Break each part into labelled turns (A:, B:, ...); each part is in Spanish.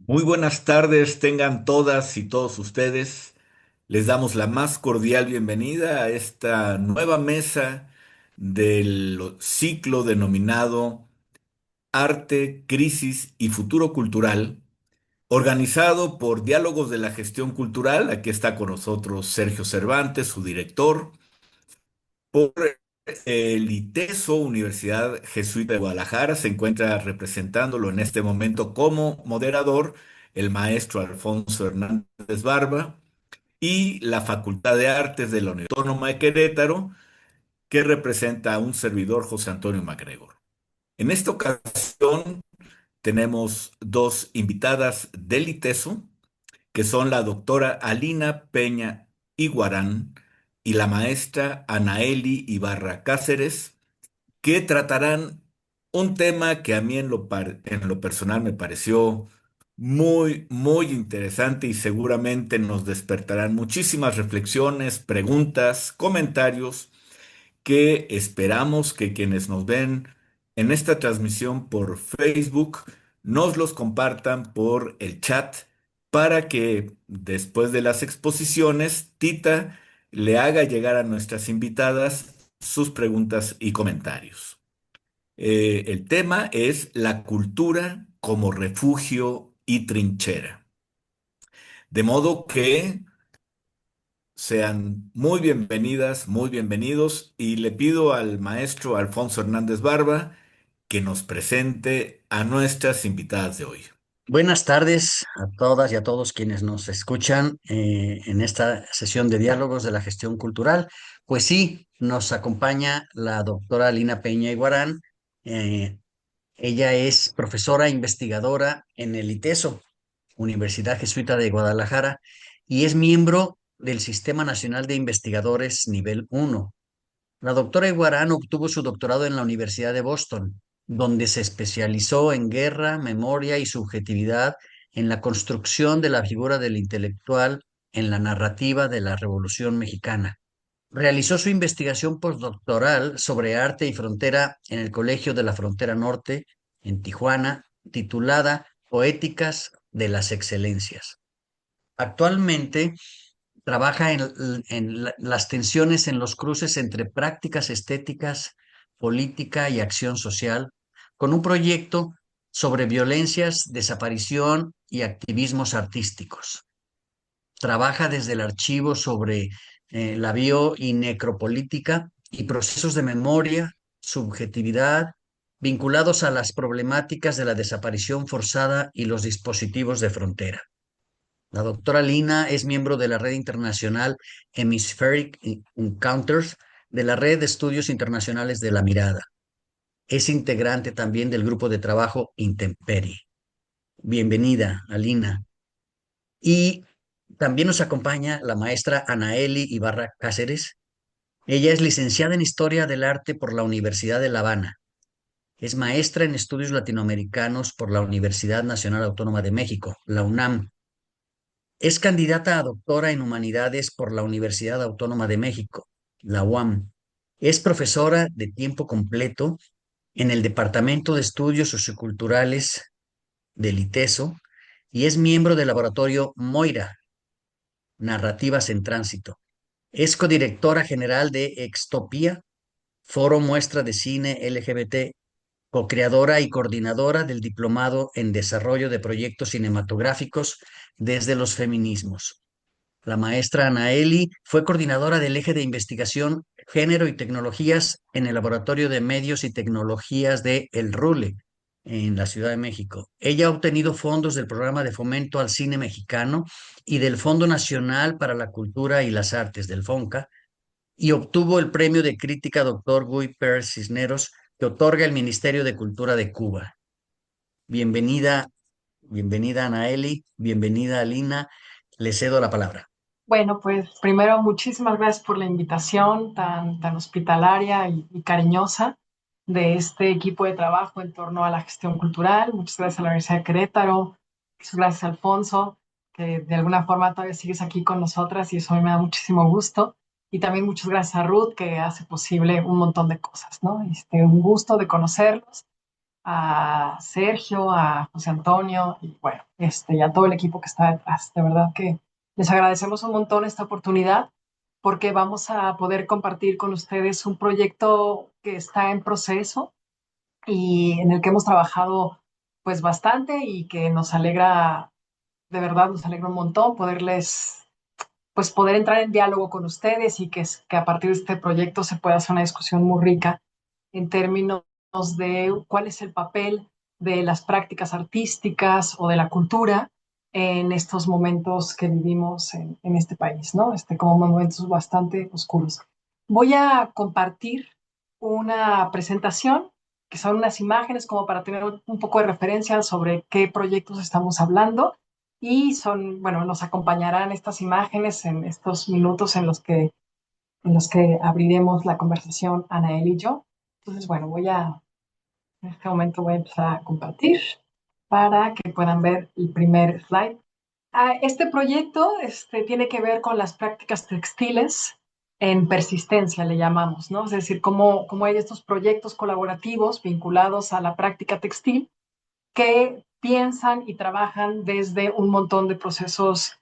A: Muy buenas tardes, tengan todas y todos ustedes. Les damos la más cordial bienvenida a esta nueva mesa del ciclo denominado Arte, Crisis y Futuro Cultural, organizado por Diálogos de la Gestión Cultural. Aquí está con nosotros Sergio Cervantes, su director, por el ITESO, Universidad Jesuita de Guadalajara. Se encuentra representándolo en este momento como moderador el maestro Alfonso Hernández Barba, y la Facultad de Artes de la Universidad Autónoma de Querétaro, que representa a un servidor, José Antonio MacGregor. En esta ocasión tenemos dos invitadas del ITESO, que son la doctora Alina Peña Iguarán y la maestra Anaeli Ibarra Cáceres, que tratarán un tema que a mí en lo personal me pareció muy interesante y seguramente nos despertarán muchísimas reflexiones, preguntas, comentarios que esperamos que quienes nos ven en esta transmisión por Facebook nos los compartan por el chat para que después de las exposiciones, Tita le haga llegar a nuestras invitadas sus preguntas y comentarios. El tema es la cultura como refugio y trinchera. De modo que sean muy bienvenidas, muy bienvenidos, y le pido al maestro Alfonso Hernández Barba que nos presente a nuestras invitadas de hoy.
B: Buenas tardes a todas y a todos quienes nos escuchan en esta sesión de diálogos de la gestión cultural. Pues sí, nos acompaña la doctora Lina Peña Iguarán. Eh, Ella es profesora investigadora en el ITESO, Universidad Jesuita de Guadalajara, y es miembro del Sistema Nacional de Investigadores Nivel 1. La doctora Iguarán obtuvo su doctorado en la Universidad de Boston, donde se especializó en guerra, memoria y subjetividad en la construcción de la figura del intelectual en la narrativa de la Revolución Mexicana. Realizó su investigación postdoctoral sobre arte y frontera en el Colegio de la Frontera Norte, en Tijuana, titulada Poéticas de las Excelencias. Actualmente trabaja en las tensiones en los cruces entre prácticas estéticas, política y acción social, con un proyecto sobre violencias, desaparición y activismos artísticos. Trabaja desde el archivo sobre la bio y necropolítica y procesos de memoria, subjetividad, vinculados a las problemáticas de la desaparición forzada y los dispositivos de frontera. La doctora Lina es miembro de la red internacional Hemispheric Encounters, de la red de estudios internacionales de la mirada. Es integrante también del grupo de trabajo Intemperie. Bienvenida, Alina. Y también nos acompaña la maestra Anaeli Ibarra Cáceres. Ella es licenciada en Historia del Arte por la Universidad de La Habana. Es maestra en Estudios Latinoamericanos por la Universidad Nacional Autónoma de México, la UNAM. Es candidata a doctora en Humanidades por la Universidad Autónoma de México, la UAM. Es profesora de tiempo completo en el Departamento de Estudios Socioculturales del ITESO y es miembro del laboratorio Moira, Narrativas en Tránsito. Es codirectora general de Extopía, Foro Muestra de Cine LGBT, co-creadora y coordinadora del Diplomado en Desarrollo de Proyectos Cinematográficos desde los Feminismos. La maestra Anaeli fue coordinadora del eje de investigación Género y Tecnologías en el Laboratorio de Medios y Tecnologías de El Rule, en la Ciudad de México. Ella ha obtenido fondos del Programa de Fomento al Cine Mexicano y del Fondo Nacional para la Cultura y las Artes, del FONCA, y obtuvo el premio de crítica Dr. Guy Pérez Cisneros que otorga el Ministerio de Cultura de Cuba. Bienvenida, bienvenida Anaeli, bienvenida Alina. Le cedo la palabra.
C: Bueno, pues primero muchísimas gracias por la invitación tan hospitalaria y cariñosa de este equipo de trabajo en torno a la gestión cultural. Muchas gracias a la Universidad de Querétaro, muchas gracias Alfonso, que de alguna forma todavía sigues aquí con nosotras y eso a mí me da muchísimo gusto. Y también muchas gracias a Ruth, que hace posible un montón de cosas, ¿no? Un gusto de conocerlos a Sergio, a José Antonio y bueno, y a todo el equipo que está detrás. De verdad que les agradecemos un montón esta oportunidad porque vamos a poder compartir con ustedes un proyecto que está en proceso y en el que hemos trabajado pues bastante y que nos alegra, de verdad nos alegra un montón pues poder entrar en diálogo con ustedes y que a partir de este proyecto se pueda hacer una discusión muy rica en términos de cuál es el papel de las prácticas artísticas o de la cultura en estos momentos que vivimos en este país, ¿no? Como momentos bastante oscuros. Voy a compartir una presentación que son unas imágenes como para tener un poco de referencia sobre qué proyectos estamos hablando y bueno, nos acompañarán estas imágenes en estos minutos en los que abriremos la conversación Anael y yo. Entonces, bueno, en este momento voy a empezar a compartir para que puedan ver el primer slide. Este proyecto tiene que ver con las prácticas textiles en persistencia, le llamamos, ¿no? Es decir, cómo hay estos proyectos colaborativos vinculados a la práctica textil que piensan y trabajan desde un montón de procesos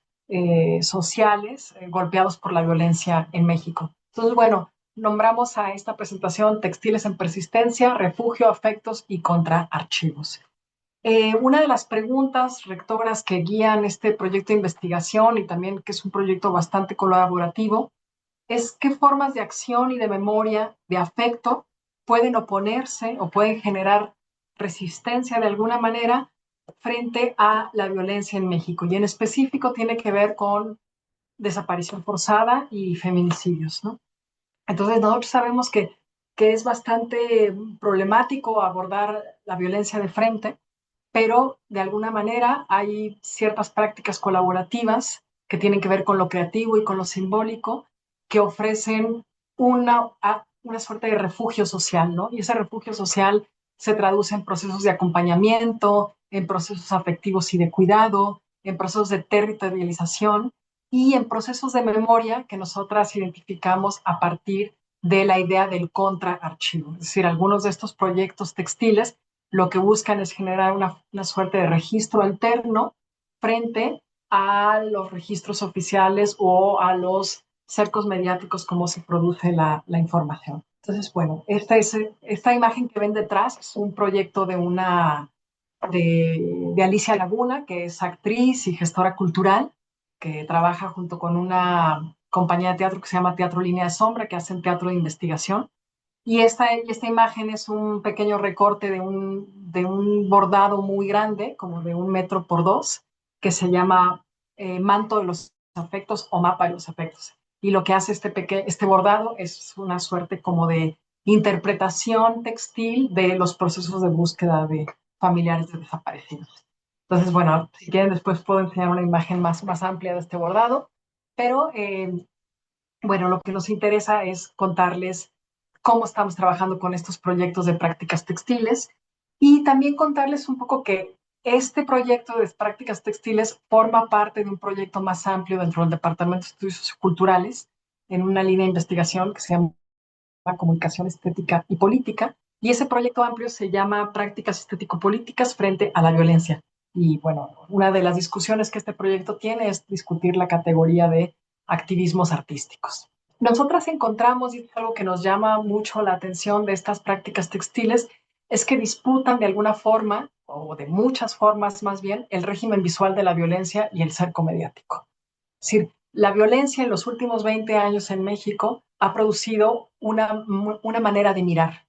C: sociales golpeados por la violencia en México. Entonces, bueno, nombramos a esta presentación Textiles en Persistencia, Refugio, Afectos y Contraarchivos. Una de las preguntas rectoras que guían este proyecto de investigación y también que es un proyecto bastante colaborativo es qué formas de acción y de memoria, de afecto, pueden oponerse o pueden generar resistencia de alguna manera frente a la violencia en México. Y en específico tiene que ver con desaparición forzada y feminicidios, ¿no? Entonces nosotros sabemos que es bastante problemático abordar la violencia de frente, pero de alguna manera hay ciertas prácticas colaborativas que tienen que ver con lo creativo y con lo simbólico que ofrecen una suerte de refugio social, ¿no? Y ese refugio social se traduce en procesos de acompañamiento, en procesos afectivos y de cuidado, en procesos de territorialización y en procesos de memoria que nosotras identificamos a partir de la idea del contraarchivo. Es decir, algunos de estos proyectos textiles lo que buscan es generar una suerte de registro alterno frente a los registros oficiales o a los cercos mediáticos como se produce la información. Entonces, bueno, esta imagen que ven detrás es un proyecto de Alicia Laguna, que es actriz y gestora cultural, que trabaja junto con una compañía de teatro que se llama Teatro Línea de Sombra, que hacen teatro de investigación. Y esta imagen es un pequeño recorte de un bordado muy grande, como de 1 metro por 2, que se llama Manto de los Afectos o Mapa de los Afectos. Y lo que hace este bordado es una suerte como de interpretación textil de los procesos de búsqueda de familiares de desaparecidos. Entonces, bueno, si quieren después puedo enseñar una imagen más amplia de este bordado, pero bueno, lo que nos interesa es contarles cómo estamos trabajando con estos proyectos de prácticas textiles y también contarles un poco que este proyecto de prácticas textiles forma parte de un proyecto más amplio dentro del Departamento de Estudios Socioculturales en una línea de investigación que se llama Comunicación Estética y Política. Y ese proyecto amplio se llama Prácticas Estético-Políticas frente a la violencia. Y bueno, una de las discusiones que este proyecto tiene es discutir la categoría de activismos artísticos. Nosotras encontramos, y es algo que nos llama mucho la atención de estas prácticas textiles, es que disputan de alguna forma, o de muchas formas más bien, el régimen visual de la violencia y el cerco mediático. Es decir, la violencia en los últimos 20 años en México ha producido una manera de mirar.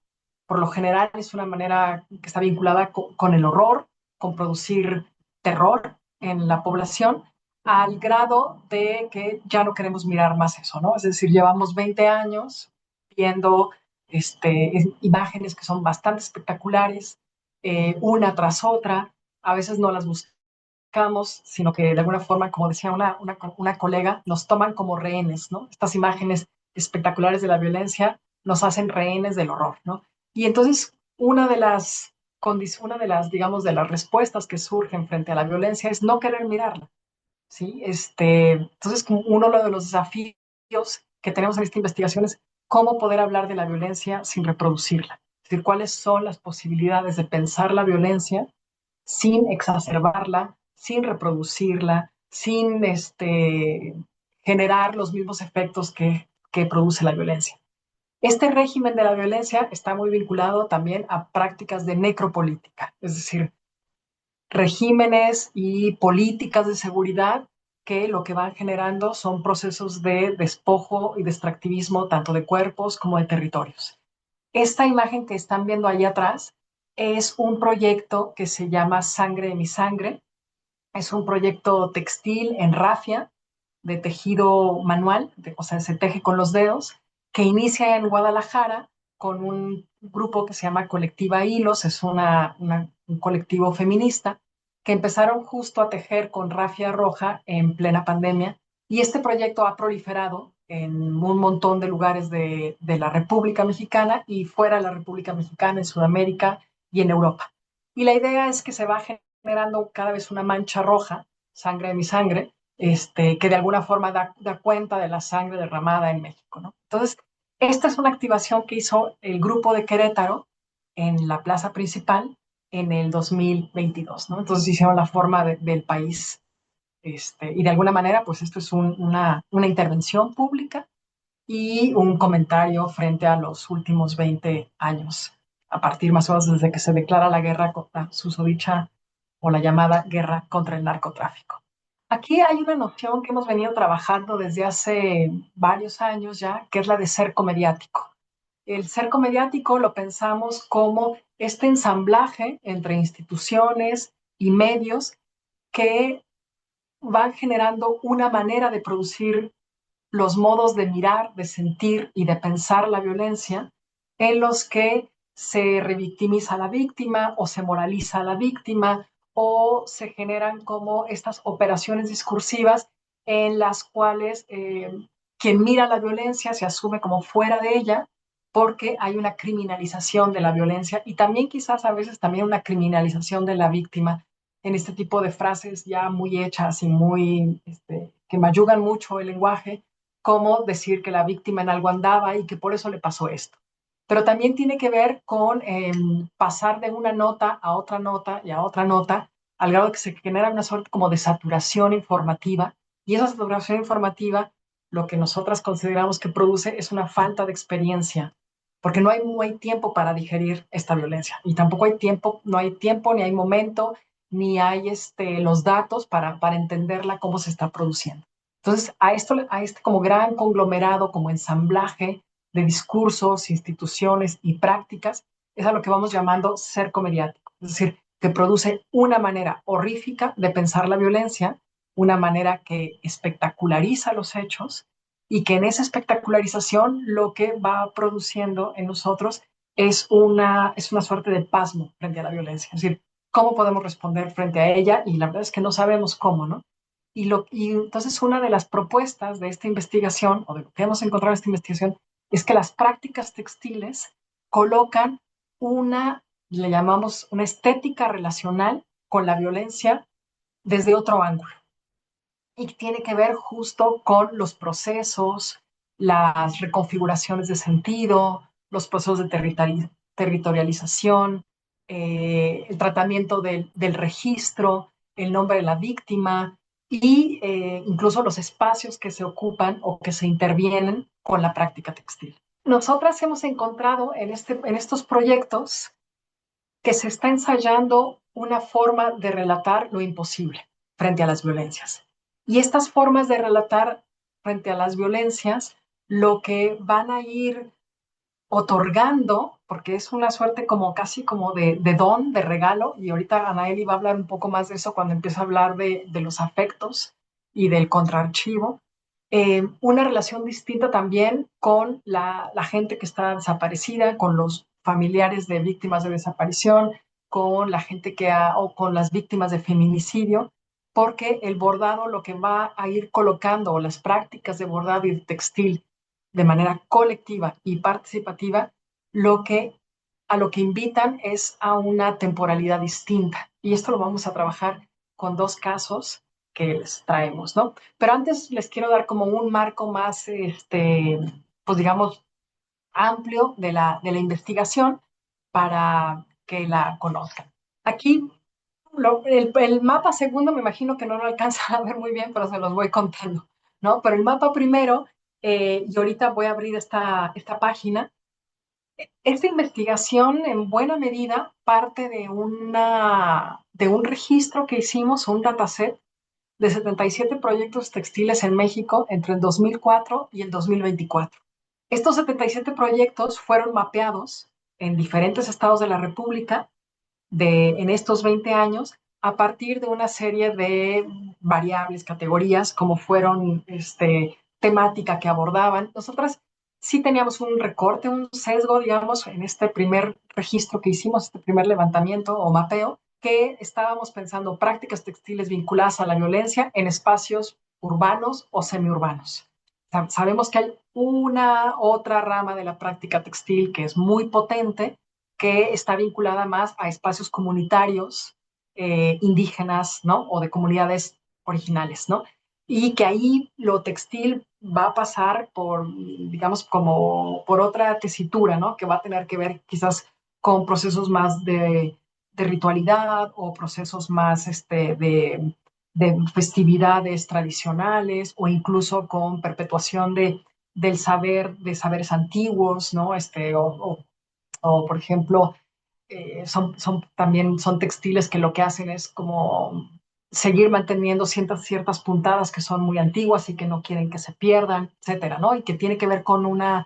C: Por lo general es una manera que está vinculada con el horror, con producir terror en la población, al grado de que ya no queremos mirar más eso, ¿no? Es decir, llevamos 20 años viendo imágenes que son bastante espectaculares, una tras otra, a veces no las buscamos, sino que de alguna forma, como decía una colega, nos toman como rehenes, ¿no? Estas imágenes espectaculares de la violencia nos hacen rehenes del horror, ¿no? Y entonces una de las, digamos, de las respuestas que surgen frente a la violencia es no querer mirarla, ¿sí? Entonces, como uno de los desafíos que tenemos en esta investigación es cómo poder hablar de la violencia sin reproducirla. Es decir, cuáles son las posibilidades de pensar la violencia sin exacerbarla, sin reproducirla, sin generar los mismos efectos que produce la violencia. Este régimen de la violencia está muy vinculado también a prácticas de necropolítica, es decir, regímenes y políticas de seguridad que lo que van generando son procesos de despojo y de extractivismo tanto de cuerpos como de territorios. Esta imagen que están viendo ahí atrás es un proyecto que se llama Sangre de mi sangre. Es un proyecto textil en rafia de tejido manual, o sea, se teje con los dedos, que inicia en Guadalajara con un grupo que se llama Colectiva Hilos, es un colectivo feminista, que empezaron justo a tejer con rafia roja en plena pandemia. Y este proyecto ha proliferado en un montón de lugares de la República Mexicana y fuera de la República Mexicana, en Sudamérica y en Europa. Y la idea es que se va generando cada vez una mancha roja, sangre de mi sangre, que de alguna forma da cuenta de la sangre derramada en México, ¿no? Entonces, esta es una activación que hizo el grupo de Querétaro en la plaza principal en el 2022, ¿no? Entonces hicieron la forma del país, y de alguna manera, pues esto es una intervención pública y un comentario frente a los últimos 20 años, a partir más o menos desde que se declara la guerra, la susodicha o la llamada guerra contra el narcotráfico. Aquí hay una noción que hemos venido trabajando desde hace varios años ya, que es la de cerco mediático. El cerco mediático lo pensamos como este ensamblaje entre instituciones y medios que van generando una manera de producir los modos de mirar, de sentir y de pensar la violencia en los que se revictimiza a la víctima o se moraliza a la víctima o se generan como estas operaciones discursivas en las cuales quien mira la violencia se asume como fuera de ella porque hay una criminalización de la violencia y también quizás a veces también una criminalización de la víctima en este tipo de frases ya muy hechas y muy, que mayugan mucho el lenguaje, como decir que la víctima en algo andaba y que por eso le pasó esto. Pero también tiene que ver con pasar de una nota a otra nota y a otra nota, al grado que se genera una suerte como de saturación informativa. Y esa saturación informativa, lo que nosotras consideramos que produce es una falta de experiencia, porque no hay tiempo para digerir esta violencia. Y tampoco hay tiempo, no hay tiempo, ni hay momento, ni hay los datos para entenderla cómo se está produciendo. Entonces, a este como gran conglomerado, como ensamblaje de discursos, instituciones y prácticas, es a lo que vamos llamando cerco mediático. Es decir, que produce una manera horrífica de pensar la violencia, una manera que espectaculariza los hechos y que en esa espectacularización lo que va produciendo en nosotros es una suerte de pasmo frente a la violencia. Es decir, ¿cómo podemos responder frente a ella? Y la verdad es que no sabemos cómo, ¿no? Y entonces una de las propuestas de esta investigación, o de lo que hemos encontrado en esta investigación, es que las prácticas textiles colocan le llamamos una estética relacional con la violencia desde otro ángulo. Y tiene que ver justo con los procesos, las reconfiguraciones de sentido, los procesos de territorialización, el tratamiento del registro, el nombre de la víctima y incluso los espacios que se ocupan o que se intervienen con la práctica textil. Nosotras hemos encontrado en estos proyectos que se está ensayando una forma de relatar lo imposible frente a las violencias. Y estas formas de relatar frente a las violencias lo que van a ir otorgando, porque es una suerte como casi como de don, de regalo, y ahorita Anaeli va a hablar un poco más de eso cuando empiece a hablar de los afectos y del contraarchivo, una relación distinta también con la gente que está desaparecida, con los familiares de víctimas de desaparición, con la gente o con las víctimas de feminicidio, porque el bordado lo que va a ir colocando, o las prácticas de bordado y de textil de manera colectiva y participativa, a lo que invitan es a una temporalidad distinta. Y esto lo vamos a trabajar con dos casos que les traemos, ¿no? Pero antes les quiero dar como un marco más, pues digamos, amplio de la investigación. para que la conozcan. Aquí el mapa segundo me imagino que no lo alcanzan a ver muy bien, pero se los voy contando, ¿no? Pero el mapa primero, y ahorita voy a abrir esta página. Esta investigación en buena medida parte de un registro que hicimos, un dataset de 77 proyectos textiles en México entre el 2004 y el 2024. Estos 77 proyectos fueron mapeados en diferentes estados de la República en estos 20 años a partir de una serie de variables, categorías, como fueron temática que abordaban. Nosotras sí teníamos un recorte, un sesgo, digamos, en este primer registro que hicimos, este primer levantamiento o mapeo, que estábamos pensando prácticas textiles vinculadas a la violencia en espacios urbanos o semiurbanos. Sabemos que hay una otra rama de la práctica textil que es muy potente, que está vinculada más a espacios comunitarios, indígenas, ¿no? O de comunidades originales, ¿no? Y que ahí lo textil va a pasar por, digamos, como por otra tesitura, ¿no? Que va a tener que ver quizás con procesos más de ritualidad o procesos más de festividades tradicionales o incluso con perpetuación del saber, de saberes antiguos, ¿no? O por ejemplo, también son textiles que lo que hacen es como seguir manteniendo ciertas puntadas que son muy antiguas y que no quieren que se pierdan, etcétera, ¿no? Y que tiene que ver con una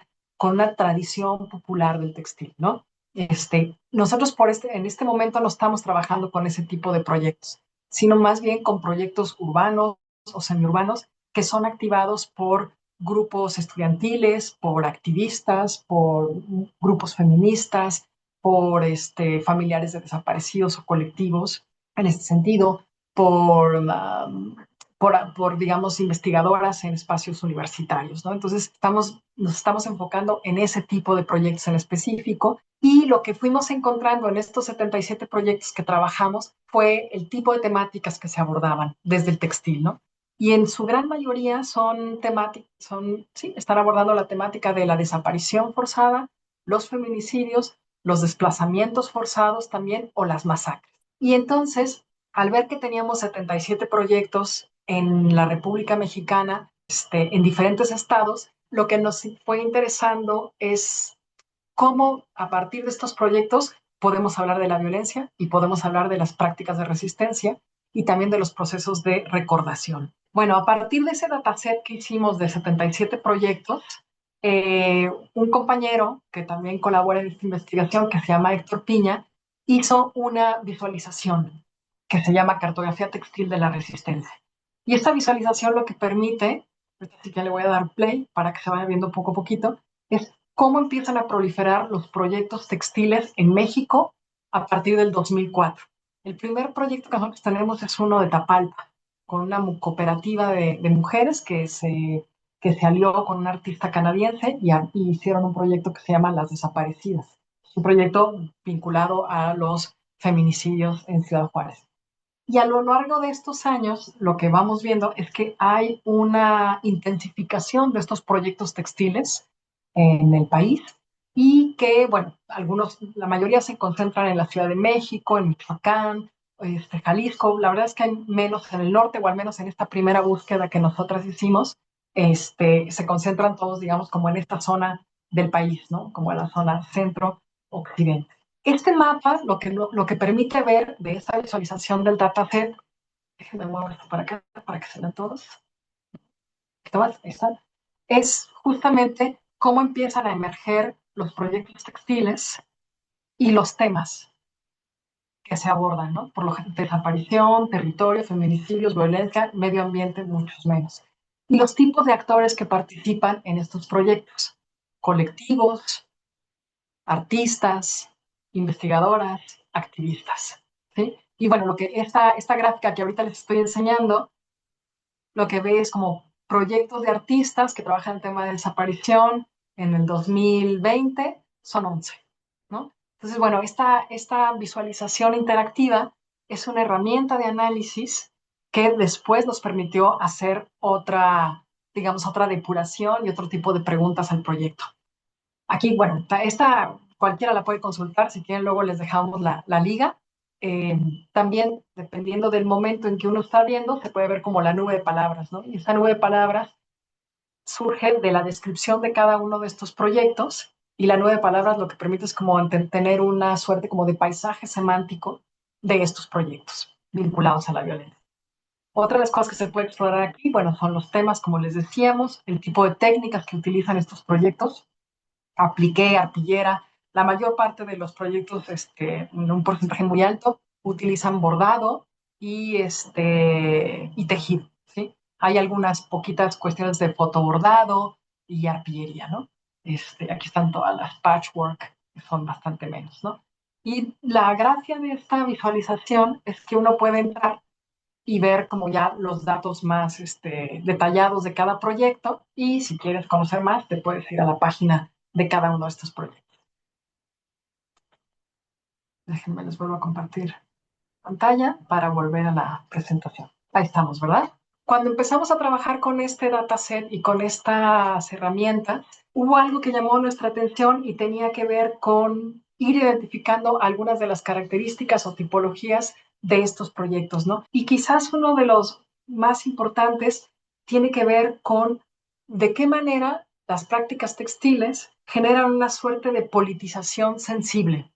C: tradición popular del textil, ¿no? Nosotros en este momento no estamos trabajando con ese tipo de proyectos, sino más bien con proyectos urbanos o semiurbanos que son activados por grupos estudiantiles, por activistas, por grupos feministas, por familiares de desaparecidos o colectivos en este sentido, digamos, investigadoras en espacios universitarios, ¿no? Entonces, nos estamos enfocando en ese tipo de proyectos en específico y lo que fuimos encontrando en estos 77 proyectos que trabajamos fue el tipo de temáticas que se abordaban desde el textil, ¿no? Y en su gran mayoría sí, están abordando la temática de la desaparición forzada, los feminicidios, los desplazamientos forzados también o las masacres. Y entonces, al ver que teníamos 77 proyectos en la República Mexicana, en diferentes estados, lo que nos fue interesando es cómo a partir de estos proyectos podemos hablar de la violencia y podemos hablar de las prácticas de resistencia y también de los procesos de recordación. Bueno, a partir de ese dataset que hicimos de 77 proyectos, un compañero que también colabora en esta investigación, que se llama Héctor Piña, hizo una visualización que se llama Cartografía Textil de la Resistencia. Y esta visualización lo que permite, así que le voy a dar play para que se vaya viendo poco a poquito, es cómo empiezan a proliferar los proyectos textiles en México a partir del 2004. El primer proyecto que nosotros tenemos es uno de Tapalpa, con una cooperativa de mujeres que se alió con un artista canadiense y hicieron un proyecto que se llama Las Desaparecidas. Es un proyecto vinculado a los feminicidios en Ciudad Juárez. Y a lo largo de estos años, lo que vamos viendo es que hay una intensificación de estos proyectos textiles en el país y que, bueno, la mayoría se concentran en la Ciudad de México, en Michoacán, Jalisco. La verdad es que hay menos en el norte, o al menos en esta primera búsqueda que nosotras hicimos, se concentran todos, digamos, como en esta zona del país, ¿no? Como en la zona centro-occidente. Este mapa lo que permite ver de esa visualización del dataset, déjenme mover esto para acá para que se vean todos, es justamente cómo empiezan a emerger los proyectos textiles y los temas que se abordan, ¿no? Por lo que desaparición, territorio, feminicidios, violencia, medio ambiente, muchos menos. Y los tipos de actores que participan en estos proyectos, colectivos, artistas, investigadoras, activistas, ¿sí? Y bueno, esta gráfica que ahorita les estoy enseñando, lo que ve es como proyectos de artistas que trabajan en el tema de desaparición en el 2020, son 11, ¿no? Entonces, bueno, esta visualización interactiva es una herramienta de análisis que después nos permitió hacer digamos, otra depuración y otro tipo de preguntas al proyecto. Aquí, bueno, cualquiera la puede consultar. Si quieren, luego les dejamos la liga. También, dependiendo del momento en que uno está viendo, se puede ver como la nube de palabras, ¿no? Y esta nube de palabras surge de la descripción de cada uno de estos proyectos, y la nube de palabras lo que permite es como tener una suerte como de paisaje semántico de estos proyectos vinculados a la violencia. Otra de las cosas que se puede explorar aquí, bueno, son los temas, como les decíamos, el tipo de técnicas que utilizan estos proyectos. Apliqué, arpillera. La mayor parte de los proyectos, en un porcentaje muy alto, utilizan bordado y tejido, ¿sí? Hay algunas poquitas cuestiones de fotobordado y arpillería, ¿no? Aquí están todas las patchwork, que son bastante menos, ¿no? Y la gracia de esta visualización es que uno puede entrar y ver como ya los datos más detallados de cada proyecto, y si quieres conocer más, te puedes ir a la página de cada uno de estos proyectos. Déjenme, les vuelvo a compartir pantalla para volver a la presentación. Ahí estamos, ¿verdad? Cuando empezamos a trabajar con este dataset y con estas herramientas, hubo algo que llamó nuestra atención y tenía que ver con ir identificando algunas de las características o tipologías de estos proyectos, ¿no? Y quizás uno de los más importantes tiene que ver con de qué manera las prácticas textiles generan una suerte de politización sensible.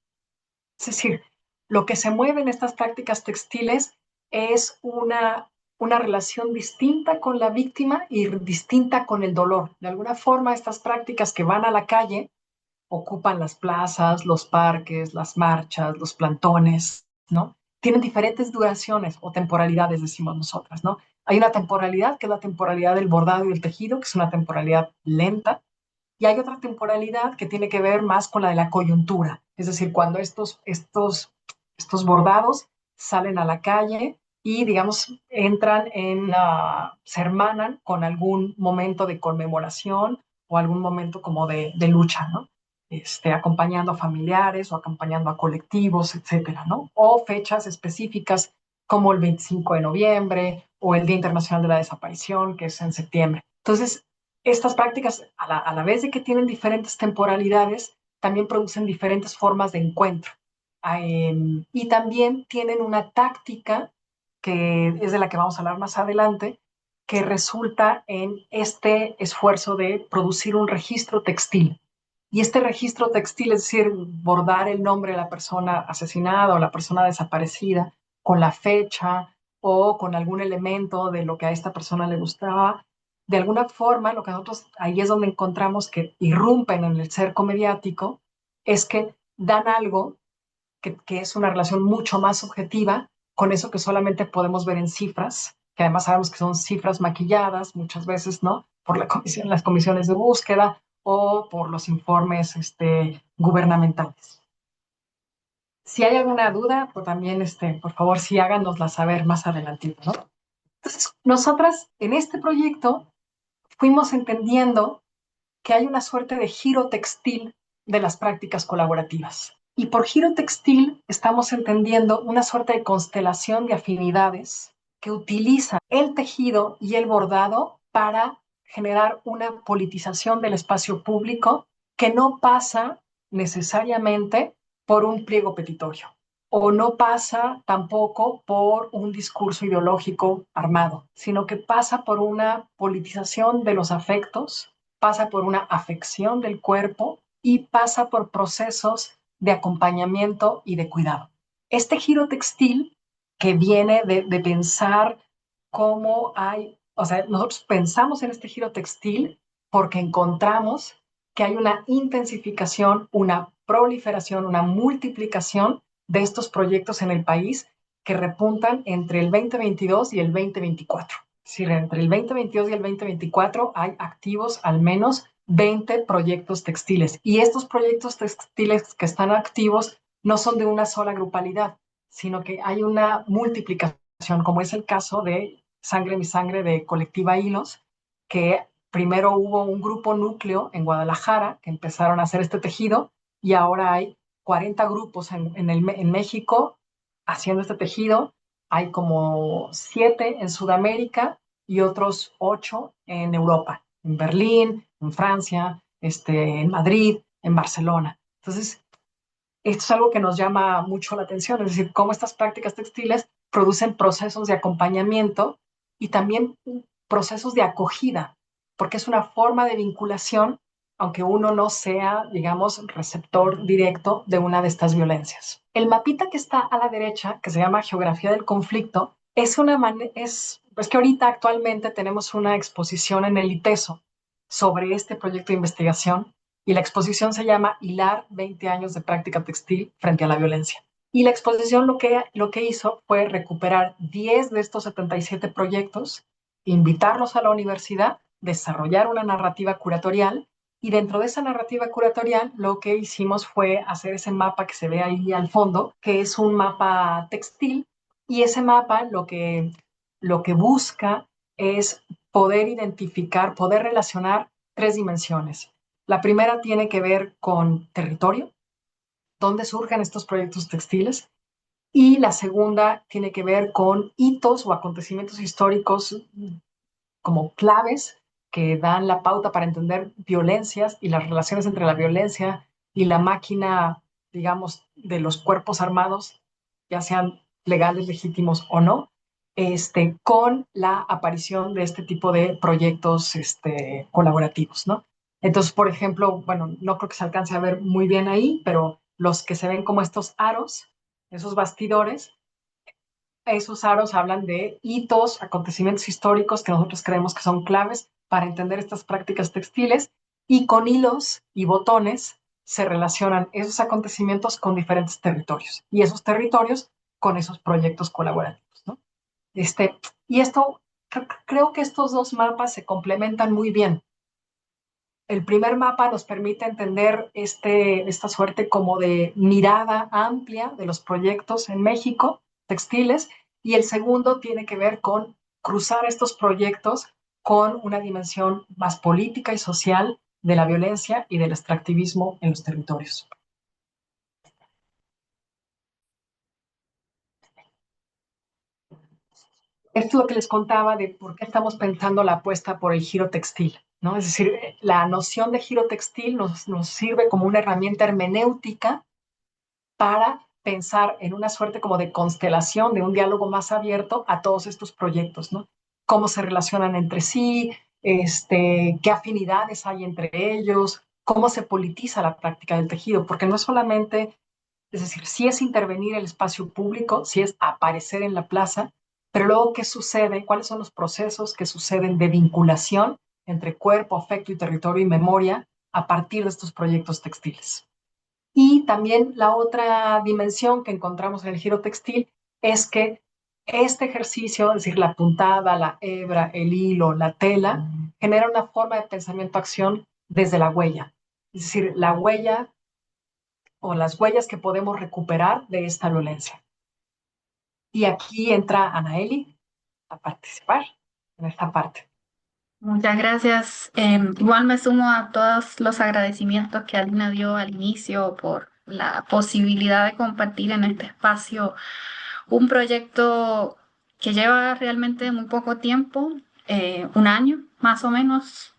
C: Es decir, lo que se mueve en estas prácticas textiles es una relación distinta con la víctima y distinta con el dolor. De alguna forma, estas prácticas que van a la calle ocupan las plazas, los parques, las marchas, los plantones, ¿no? Tienen diferentes duraciones o temporalidades, decimos nosotras, ¿no? Hay una temporalidad que es la temporalidad del bordado y el tejido, que es una temporalidad lenta, y hay otra temporalidad que tiene que ver más con la de la coyuntura, es decir, cuando estos bordados salen a la calle y, digamos, entran se hermanan con algún momento de conmemoración o algún momento como de lucha, ¿no? Acompañando a familiares o acompañando a colectivos, etcétera, ¿no? O fechas específicas como el 25 de noviembre o el Día Internacional de la Desaparición, que es en septiembre. Entonces, estas prácticas, a la vez de que tienen diferentes temporalidades, también producen diferentes formas de encuentro. Y también tienen una táctica, que es de la que vamos a hablar más adelante, que resulta en este esfuerzo de producir un registro textil. Y este registro textil, es decir, bordar el nombre de la persona asesinada o la persona desaparecida con la fecha o con algún elemento de lo que a esta persona le gustaba, de alguna forma, lo que nosotros ahí es donde encontramos que irrumpen en el cerco mediático, es que dan algo que es una relación mucho más objetiva con eso que solamente podemos ver en cifras, que además sabemos que son cifras maquilladas muchas veces, ¿no? Por las comisiones de búsqueda o por los informes gubernamentales. Si hay alguna duda, pues también, por favor, sí háganosla saber más adelante, ¿no? Entonces, nosotras en este proyecto fuimos entendiendo que hay una suerte de giro textil de las prácticas colaborativas. Y por giro textil estamos entendiendo una suerte de constelación de afinidades que utiliza el tejido y el bordado para generar una politización del espacio público que no pasa necesariamente por un pliego petitorio o no pasa tampoco por un discurso ideológico armado, sino que pasa por una politización de los afectos, pasa por una afección del cuerpo y pasa por procesos de acompañamiento y de cuidado. Este giro textil que viene de pensar cómo hay, o sea, nosotros pensamos en este giro textil porque encontramos que hay una intensificación, una proliferación, una multiplicación de estos proyectos en el país que repuntan entre el 2022 y el 2024. Es decir, entre el 2022 y el 2024 hay activos al menos 20 proyectos textiles. Y estos proyectos textiles que están activos no son de una sola grupalidad, sino que hay una multiplicación, como es el caso de Sangre Mi Sangre de Colectiva Hilos, que primero hubo un grupo núcleo en Guadalajara que empezaron a hacer este tejido, y ahora hay 40 grupos en México haciendo este tejido. Hay como 7 en Sudamérica y otros 8 en Europa, en Berlín, en Francia, en Madrid, en Barcelona. Entonces, Esto es algo que nos llama mucho la atención, es decir, cómo estas prácticas textiles producen procesos de acompañamiento y también procesos de acogida, porque es una forma de vinculación, aunque uno no sea, digamos, receptor directo de una de estas violencias. El mapita que está a la derecha, que se llama Geografía del Conflicto, pues que ahorita actualmente tenemos una exposición en el ITESO sobre este proyecto de investigación y la exposición se llama Hilar 20 años de práctica textil frente a la violencia. Y la exposición lo que hizo fue recuperar 10 de estos 77 proyectos, invitarlos a la universidad, desarrollar una narrativa curatorial y dentro de esa narrativa curatorial lo que hicimos fue hacer ese mapa que se ve ahí al fondo, que es un mapa textil y ese mapa lo que busca es poder identificar, poder relacionar tres dimensiones. La primera tiene que ver con territorio, dónde surgen estos proyectos textiles, y la segunda tiene que ver con hitos o acontecimientos históricos como claves que dan la pauta para entender violencias y las relaciones entre la violencia y la máquina, digamos, de los cuerpos armados, ya sean legales, legítimos o no, con la aparición de este tipo de proyectos colaborativos, ¿no? Entonces, por ejemplo, bueno, no creo que se alcance a ver muy bien ahí, pero los que se ven como estos aros, esos bastidores, esos aros hablan de hitos, acontecimientos históricos que nosotros creemos que son claves para entender estas prácticas textiles y con hilos y botones se relacionan esos acontecimientos con diferentes territorios y esos territorios con esos proyectos colaborativos, ¿no? Y esto, creo que estos dos mapas se complementan muy bien. El primer mapa nos permite entender esta suerte como de mirada amplia de los proyectos en México, textiles, y el segundo tiene que ver con cruzar estos proyectos con una dimensión más política y social de la violencia y del extractivismo en los territorios. Esto es lo que les contaba de por qué estamos pensando la apuesta por el giro textil, ¿no? Es decir, la noción de giro textil nos sirve como una herramienta hermenéutica para pensar en una suerte como de constelación, de un diálogo más abierto a todos estos proyectos, ¿no? Cómo se relacionan entre sí, qué afinidades hay entre ellos, cómo se politiza la práctica del tejido, porque no es solamente, es decir, sí es intervenir el espacio público, sí es aparecer en la plaza, pero luego qué sucede, cuáles son los procesos que suceden de vinculación entre cuerpo, afecto y territorio y memoria a partir de estos proyectos textiles. Y también la otra dimensión que encontramos en el giro textil es que este ejercicio, es decir, la puntada, la hebra, el hilo, la tela, genera una forma de pensamiento-acción desde la huella. Es decir, la huella o las huellas que podemos recuperar de esta violencia. Y aquí entra Anaeli a participar en esta parte.
D: Muchas gracias. Igual me sumo a todos los agradecimientos que Alina dio al inicio por la posibilidad de compartir en este espacio un proyecto que lleva realmente muy poco tiempo, un año más o menos.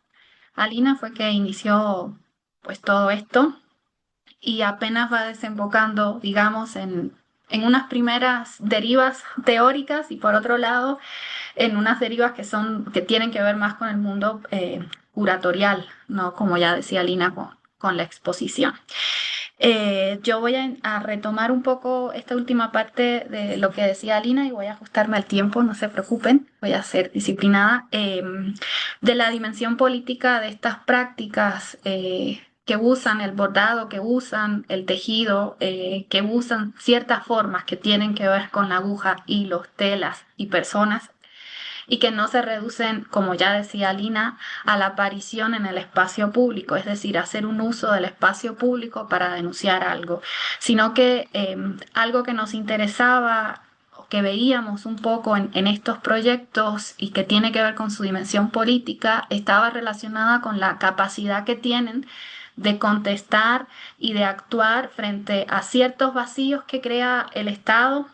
D: Alina fue que inició pues todo esto y apenas va desembocando, digamos, en unas primeras derivas teóricas y por otro lado en unas derivas que tienen que ver más con el mundo curatorial, ¿no? Como ya decía Lina con la exposición. Yo voy a retomar un poco esta última parte de lo que decía Lina y voy a ajustarme al tiempo, no se preocupen, voy a ser disciplinada, de la dimensión política de estas prácticas que usan el bordado, que usan el tejido, que usan ciertas formas que tienen que ver con la aguja, hilos, telas y personas y que no se reducen, como ya decía Lina, a la aparición en el espacio público, es decir, hacer un uso del espacio público para denunciar algo, sino que algo que nos interesaba o que veíamos un poco en estos proyectos y que tiene que ver con su dimensión política, estaba relacionada con la capacidad que tienen de contestar y de actuar frente a ciertos vacíos que crea el Estado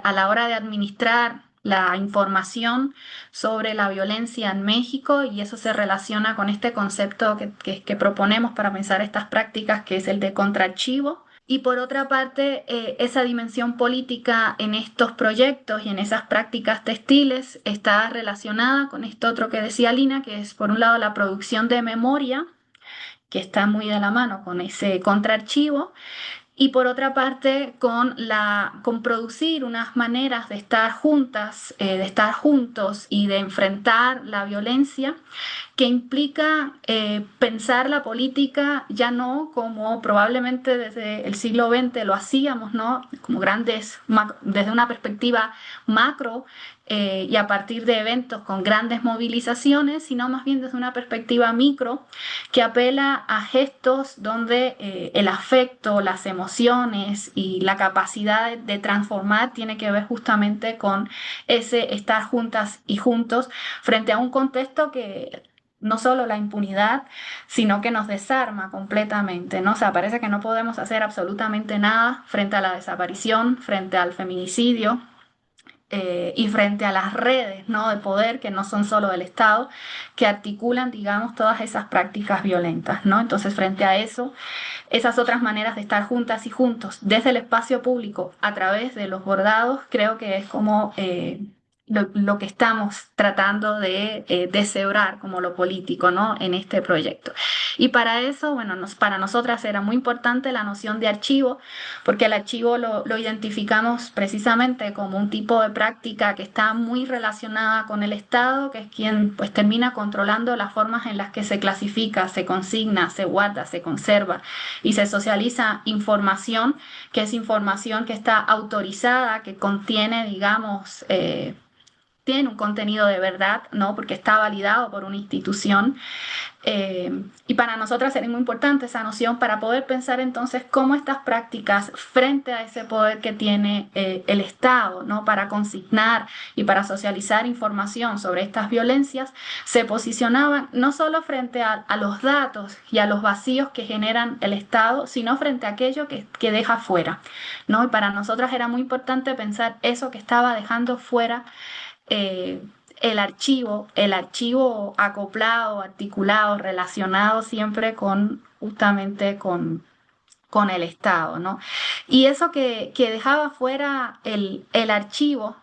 D: a la hora de administrar la información sobre la violencia en México y eso se relaciona con este concepto que proponemos para pensar estas prácticas, que es el de contraarchivo. Y por otra parte, esa dimensión política en estos proyectos y en esas prácticas textiles está relacionada con esto otro que decía Lina, que es por un lado la producción de memoria, que está muy de la mano con ese contraarchivo, y por otra parte con producir unas maneras de estar juntas, de estar juntos y de enfrentar la violencia que implica pensar la política ya no como probablemente desde el siglo XX lo hacíamos, ¿no? Como desde una perspectiva macro y a partir de eventos con grandes movilizaciones, sino más bien desde una perspectiva micro que apela a gestos donde el afecto, las emociones y la capacidad de transformar tiene que ver justamente con ese estar juntas y juntos frente a un contexto que no solo la impunidad, sino que nos desarma completamente, ¿no? O sea, parece que no podemos hacer absolutamente nada frente a la desaparición, frente al feminicidio, y frente a las redes, ¿no?, de poder que no son solo del Estado, que articulan, digamos, todas esas prácticas violentas, ¿no? Entonces, frente a eso, esas otras maneras de estar juntas y juntos desde el espacio público a través de los bordados, creo que es como lo que estamos tratando de deshebrar como lo político, ¿no?, en este proyecto. Y para eso, bueno, para nosotras era muy importante la noción de archivo, porque el archivo lo identificamos precisamente como un tipo de práctica que está muy relacionada con el Estado, que es quien pues termina controlando las formas en las que se clasifica, se consigna, se guarda, se conserva y se socializa información, que es información que está autorizada, que contiene, digamos, tiene un contenido de verdad, ¿no?, porque está validado por una institución. Y para nosotras era muy importante esa noción para poder pensar entonces cómo estas prácticas frente a ese poder que tiene el Estado, ¿no?, para consignar y para socializar información sobre estas violencias, se posicionaban no solo frente a los datos y a los vacíos que generan el Estado, sino frente a aquello que deja fuera, ¿no? Y para nosotras era muy importante pensar eso que estaba dejando fuera eh, el archivo acoplado, articulado, relacionado siempre justamente con el Estado, ¿no? Y eso que dejaba fuera el archivo,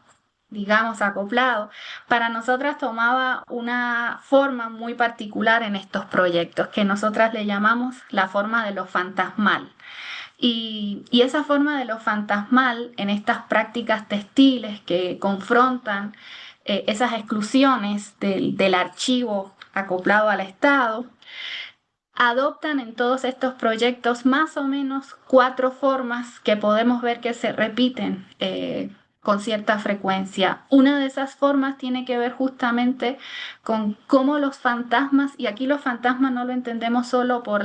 D: digamos, acoplado, para nosotras tomaba una forma muy particular en estos proyectos, que nosotras le llamamos la forma de lo fantasmal. Y esa forma de lo fantasmal en estas prácticas textiles que confrontan esas exclusiones del archivo acoplado al Estado, adoptan en todos estos proyectos más o menos 4 formas que podemos ver que se repiten con cierta frecuencia. Una de esas formas tiene que ver justamente con cómo los fantasmas, y aquí los fantasmas no lo entendemos solo por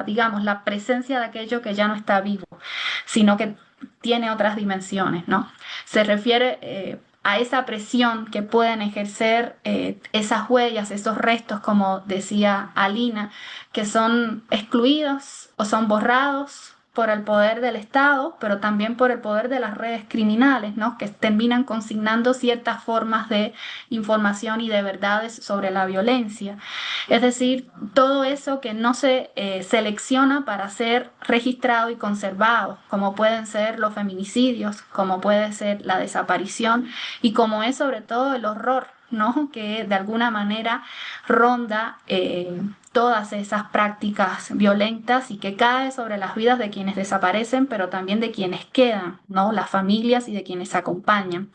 D: digamos, la presencia de aquello que ya no está vivo, sino que tiene otras dimensiones, ¿no? Se refiere a esa presión que pueden ejercer esas huellas, esos restos, como decía Alina, que son excluidos o son borrados por el poder del Estado, pero también por el poder de las redes criminales, ¿no?, que terminan consignando ciertas formas de información y de verdades sobre la violencia. Es decir, todo eso que no se selecciona para ser registrado y conservado, como pueden ser los feminicidios, como puede ser la desaparición y como es sobre todo el horror, ¿no?, que de alguna manera ronda todas esas prácticas violentas y que cae sobre las vidas de quienes desaparecen, pero también de quienes quedan, ¿no?, las familias y de quienes acompañan.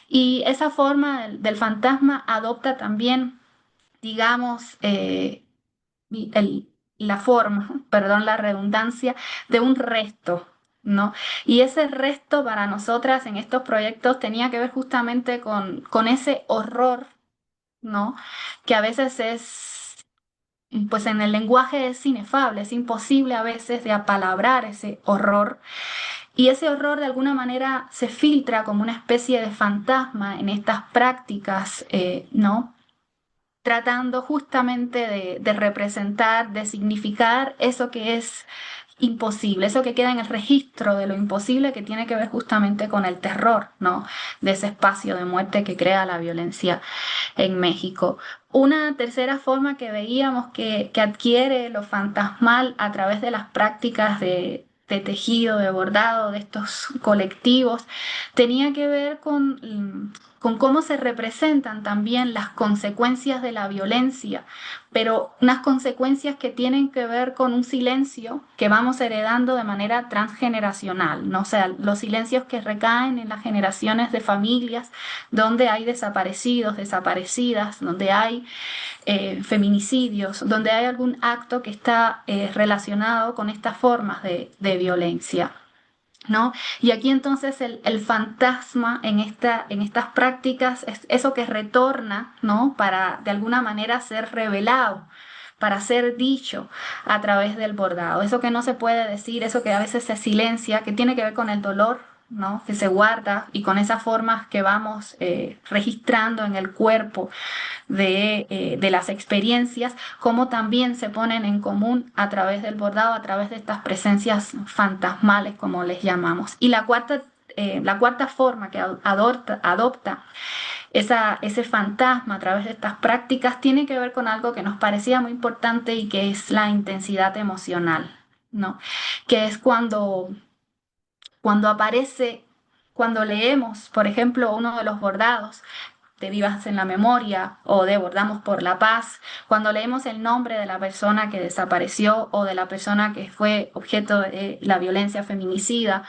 D: Y esa forma del fantasma adopta también, digamos, la forma, perdón la redundancia, de un resto, ¿no? Y ese resto para nosotras en estos proyectos tenía que ver justamente con ese horror, ¿no?, que a veces pues en el lenguaje es inefable, es imposible a veces de apalabrar ese horror. Y ese horror de alguna manera se filtra como una especie de fantasma en estas prácticas, ¿no?, tratando justamente de representar, de significar eso que es imposible, eso que queda en el registro de lo imposible, que tiene que ver justamente con el terror, ¿no?, de ese espacio de muerte que crea la violencia en México. Una tercera forma que veíamos que adquiere lo fantasmal a través de las prácticas de de tejido, de bordado, de estos colectivos, tenía que ver con cómo se representan también las consecuencias de la violencia, pero unas consecuencias que tienen que ver con un silencio que vamos heredando de manera transgeneracional, ¿no? O sea, los silencios que recaen en las generaciones de familias donde hay desaparecidos, desaparecidas, donde hay feminicidios, donde hay algún acto que está relacionado con estas formas de violencia, ¿no? Y aquí entonces el fantasma en estas prácticas es eso que retorna, ¿no? Para de alguna manera ser revelado, para ser dicho a través del bordado. Eso que no se puede decir, eso que a veces se silencia, que tiene que ver con el dolor, ¿no? Que se guarda y con esas formas que vamos registrando en el cuerpo de las experiencias, como también se ponen en común a través del bordado, a través de estas presencias fantasmales, como les llamamos. Y la cuarta forma que adopta ese fantasma a través de estas prácticas tiene que ver con algo que nos parecía muy importante y que es la intensidad emocional, ¿no? Que es cuando aparece, cuando leemos, por ejemplo, uno de los bordados de Vivas en la Memoria o de Bordamos por la Paz, cuando leemos el nombre de la persona que desapareció o de la persona que fue objeto de la violencia feminicida,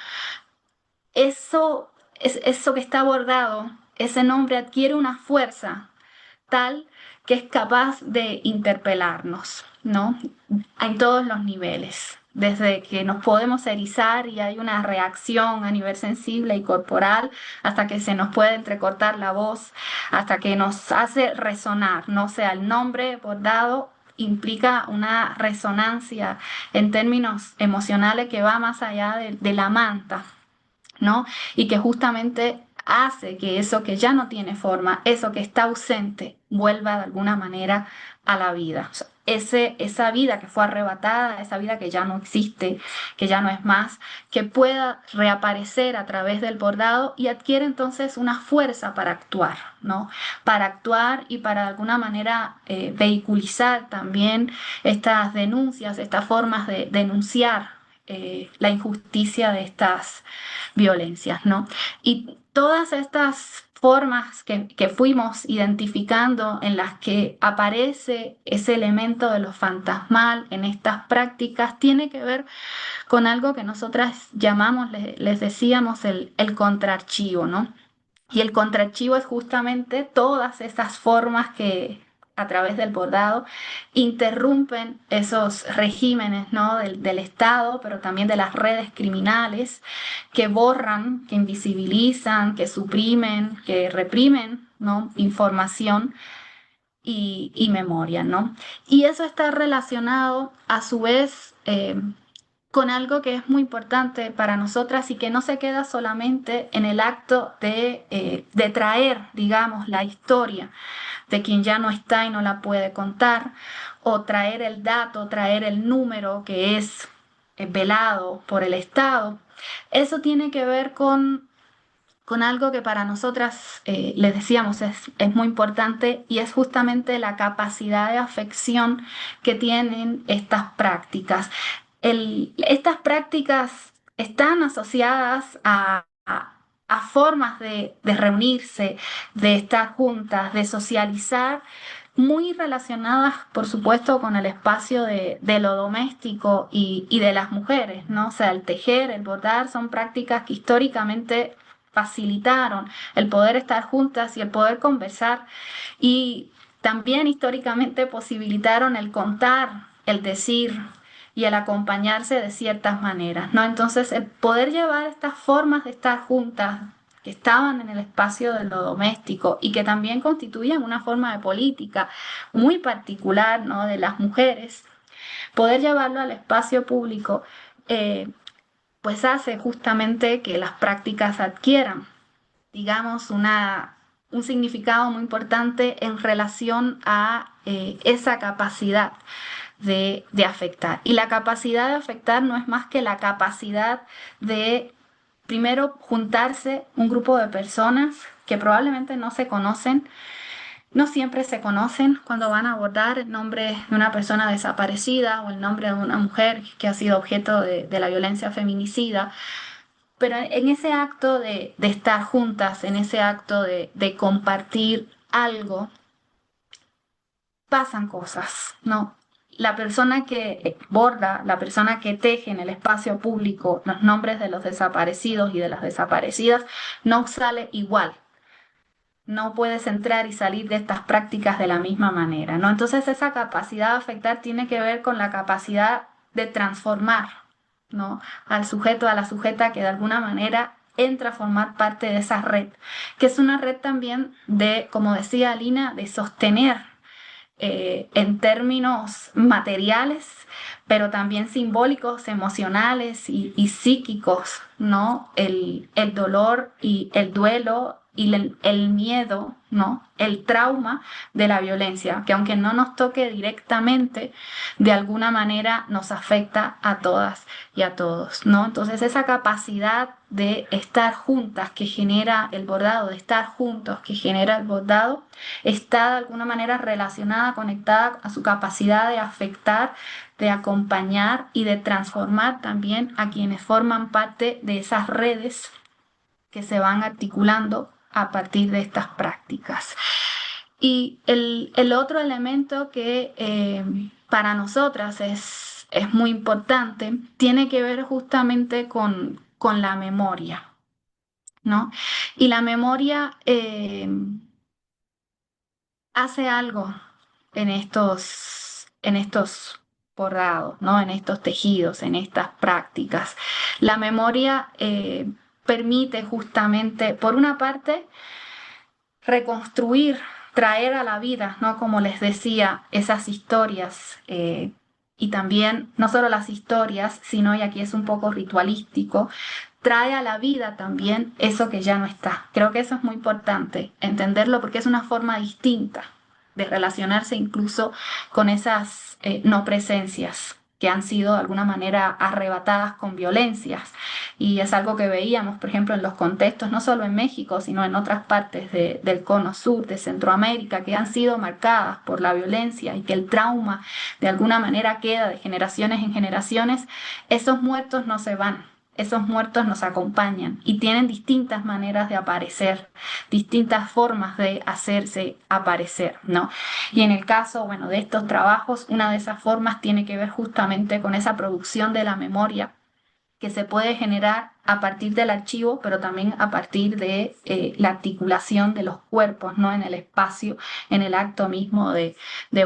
D: eso que está bordado, ese nombre adquiere una fuerza tal que es capaz de interpelarnos, ¿no? En todos los niveles, desde que nos podemos erizar y hay una reacción a nivel sensible y corporal, hasta que se nos puede entrecortar la voz, hasta que nos hace resonar, ¿no? O sea, el nombre bordado implica una resonancia en términos emocionales que va más allá de la manta, ¿no? Y que justamente hace que eso que ya no tiene forma, eso que está ausente, vuelva de alguna manera a la vida. O sea, esa vida que fue arrebatada, esa vida que ya no existe, que ya no es más, que pueda reaparecer a través del bordado y adquiere entonces una fuerza para actuar, ¿no? Para actuar y para de alguna manera vehiculizar también estas denuncias, estas formas de denunciar la injusticia de estas violencias, ¿no? Y todas estas formas que fuimos identificando en las que aparece ese elemento de lo fantasmal en estas prácticas tiene que ver con algo que nosotras llamamos, les decíamos, el contraarchivo, ¿no? Y el contraarchivo es justamente todas esas formas que a través del bordado interrumpen esos regímenes, ¿no? del Estado, pero también de las redes criminales que borran, que invisibilizan, que suprimen, que reprimen, ¿no? Información y memoria, ¿no? Y eso está relacionado a su vez con algo que es muy importante para nosotras y que no se queda solamente en el acto de traer, digamos, la historia de quien ya no está y no la puede contar, o traer el dato, traer el número que es velado por el Estado. Eso tiene que ver con algo que para nosotras, les decíamos, es muy importante y es justamente la capacidad de afección que tienen estas prácticas. Estas prácticas están asociadas a formas de reunirse, de estar juntas, de socializar, muy relacionadas, por supuesto, con el espacio de lo doméstico y de las mujeres, ¿no? O sea, el tejer, el bordar son prácticas que históricamente facilitaron el poder estar juntas y el poder conversar y también históricamente posibilitaron el contar, el decir y el acompañarse de ciertas maneras, ¿no? Entonces, el poder llevar estas formas de estar juntas que estaban en el espacio de lo doméstico y que también constituían una forma de política muy particular, ¿no? De las mujeres, poder llevarlo al espacio público, pues hace justamente que las prácticas adquieran, digamos, un significado muy importante en relación a esa capacidad de afectar. Y la capacidad de afectar no es más que la capacidad de, primero, juntarse un grupo de personas que probablemente no se conocen no siempre se conocen cuando van a abordar el nombre de una persona desaparecida o el nombre de una mujer que ha sido objeto de la violencia feminicida. Pero en ese acto de estar juntas, en ese acto de compartir algo, pasan cosas, ¿no? La persona que borda, la persona que teje en el espacio público los nombres de los desaparecidos y de las desaparecidas, no sale igual. No puedes entrar y salir de estas prácticas de la misma manera, ¿no? Entonces esa capacidad de afectar tiene que ver con la capacidad de transformar, ¿no? Al sujeto, a la sujeta que de alguna manera entra a formar parte de esa red, que es una red también de, como decía Alina, de sostener en términos materiales, pero también simbólicos, emocionales y psíquicos, ¿no? El dolor y el duelo y el miedo, ¿no? El trauma de la violencia, que aunque no nos toque directamente, de alguna manera nos afecta a todas y a todos, ¿no? Entonces esa capacidad de estar juntas que genera el bordado, de estar juntos que genera el bordado, está de alguna manera relacionada, conectada a su capacidad de afectar, de acompañar y de transformar también a quienes forman parte de esas redes que se van articulando a partir de estas prácticas. Y el otro elemento que para nosotras es muy importante tiene que ver justamente con la memoria, ¿no? Y la memoria hace algo en estos bordados, ¿no? En estos tejidos, en estas prácticas. La memoria permite justamente, por una parte, reconstruir, traer a la vida, ¿no? Como les decía, esas historias y también no solo las historias, sino, y aquí es un poco ritualístico, trae a la vida también eso que ya no está. Creo que eso es muy importante, entenderlo porque es una forma distinta de relacionarse incluso con esas no presencias que han sido de alguna manera arrebatadas con violencias. Y es algo que veíamos, por ejemplo, en los contextos, no solo en México, sino en otras partes del cono sur, de Centroamérica, que han sido marcadas por la violencia y que el trauma de alguna manera queda de generaciones en generaciones. Esos muertos no se van. Esos muertos nos acompañan y tienen distintas maneras de aparecer, distintas formas de hacerse aparecer, ¿no? Y en el caso, bueno, de estos trabajos, una de esas formas tiene que ver justamente con esa producción de la memoria que se puede generar a partir del archivo, pero también a partir de la articulación de los cuerpos, ¿no? En el espacio, en el acto mismo de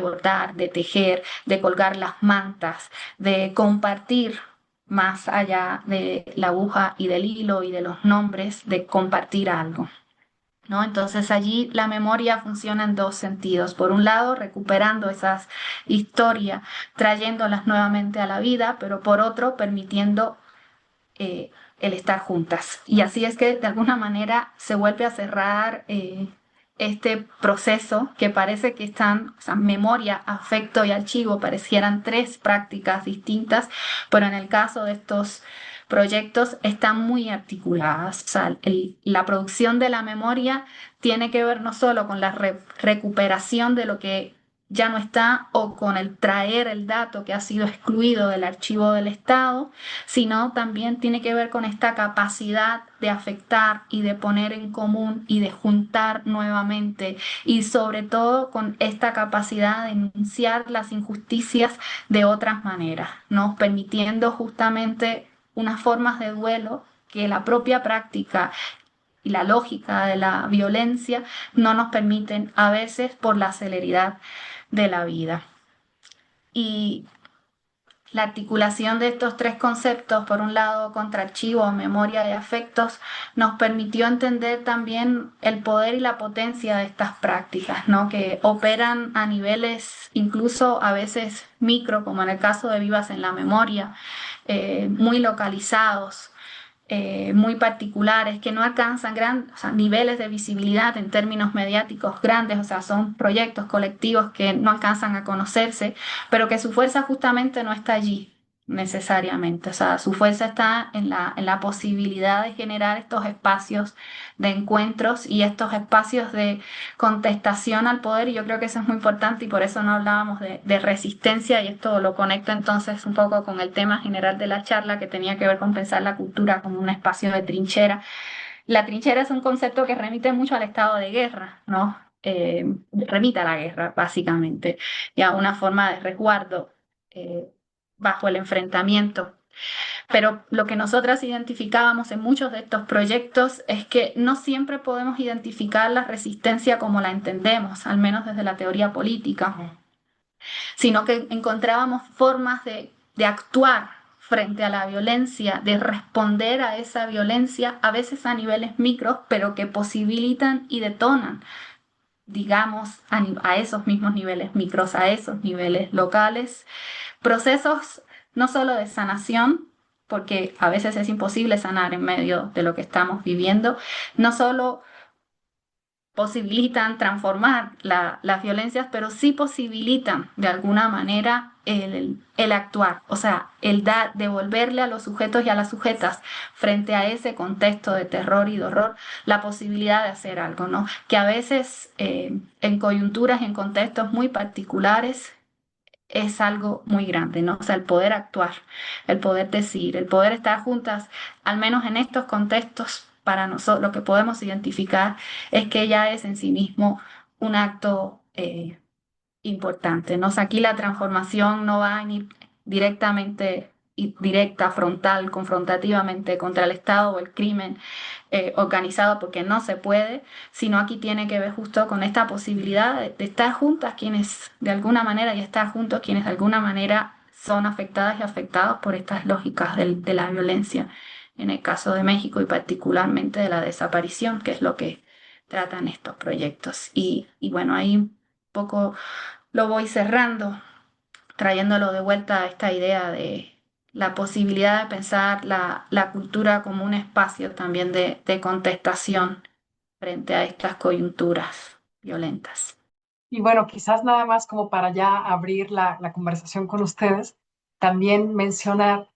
D: bordar, de tejer, de colgar las mantas, de compartir más allá de la aguja y del hilo y de los nombres, de compartir algo, ¿no? Entonces allí la memoria funciona en dos sentidos. Por un lado, recuperando esas historias, trayéndolas nuevamente a la vida, pero por otro, permitiendo el estar juntas. Y así es que de alguna manera se vuelve a cerrar este proceso que parece que están, o sea, memoria, afecto y archivo, parecieran tres prácticas distintas, pero en el caso de estos proyectos están muy articuladas. O sea, la producción de la memoria tiene que ver no solo con la recuperación de lo que ya no está o con el traer el dato que ha sido excluido del archivo del Estado, sino también tiene que ver con esta capacidad de afectar y de poner en común y de juntar nuevamente y sobre todo con esta capacidad de denunciar las injusticias de otras maneras, ¿no? Permitiendo justamente unas formas de duelo que la propia práctica y la lógica de la violencia no nos permiten a veces por la celeridad de la vida. Y la articulación de estos tres conceptos, por un lado, contraarchivo, memoria y afectos, nos permitió entender también el poder y la potencia de estas prácticas, ¿no? Que operan a niveles incluso a veces micro, como en el caso de Vivas en la Memoria, muy localizados, muy particulares, que no alcanzan o sea, niveles de visibilidad en términos mediáticos grandes, o sea, son proyectos colectivos que no alcanzan a conocerse, pero que su fuerza justamente no está allí. necesariamente. O sea, su fuerza está en la posibilidad de generar estos espacios de encuentros y estos espacios de contestación al poder. Y yo creo que eso es muy importante y por eso no hablábamos de resistencia y esto lo conecto entonces un poco con el tema general de la charla que tenía que ver con pensar la cultura como un espacio de trinchera. La trinchera es un concepto que remite mucho al estado de guerra, ¿no? Remite a la guerra, básicamente, y a una forma de resguardo eh, bajo el enfrentamiento. Pero lo que nosotras identificábamos en muchos de estos proyectos es que no siempre podemos identificar la resistencia como la entendemos, al menos desde la teoría política, sino que encontrábamos formas de actuar frente a la violencia, de responder a esa violencia, a veces a niveles micros, pero que posibilitan y detonan, digamos, a esos mismos niveles micros, a esos niveles locales, procesos no solo de sanación, porque a veces es imposible sanar en medio de lo que estamos viviendo, no solo posibilitan transformar las violencias, pero sí posibilitan de alguna manera el actuar, o sea, el dar, devolverle a los sujetos y a las sujetas frente a ese contexto de terror y de horror la posibilidad de hacer algo, ¿no? Que a veces en coyunturas y en contextos muy particulares es algo muy grande, ¿no? O sea, el poder actuar, el poder decir, el poder estar juntas, al menos en estos contextos, para nosotros lo que podemos identificar es que ya es en sí mismo un acto importante, ¿no? O sea, aquí la transformación no va a ir directamente y directa, frontal, confrontativamente contra el Estado o el crimen organizado porque no se puede, sino aquí tiene que ver justo con esta posibilidad de estar juntas quienes de alguna manera y estar juntos quienes de alguna manera son afectadas y afectados por estas lógicas de la violencia, en el caso de México y particularmente de la desaparición, que es lo que tratan estos proyectos. Y bueno, ahí un poco lo voy cerrando, trayéndolo de vuelta a esta idea de la posibilidad de pensar la cultura como un espacio también de contestación frente a estas coyunturas violentas.
C: Y bueno, quizás nada más como para ya abrir la conversación con ustedes, también mencionar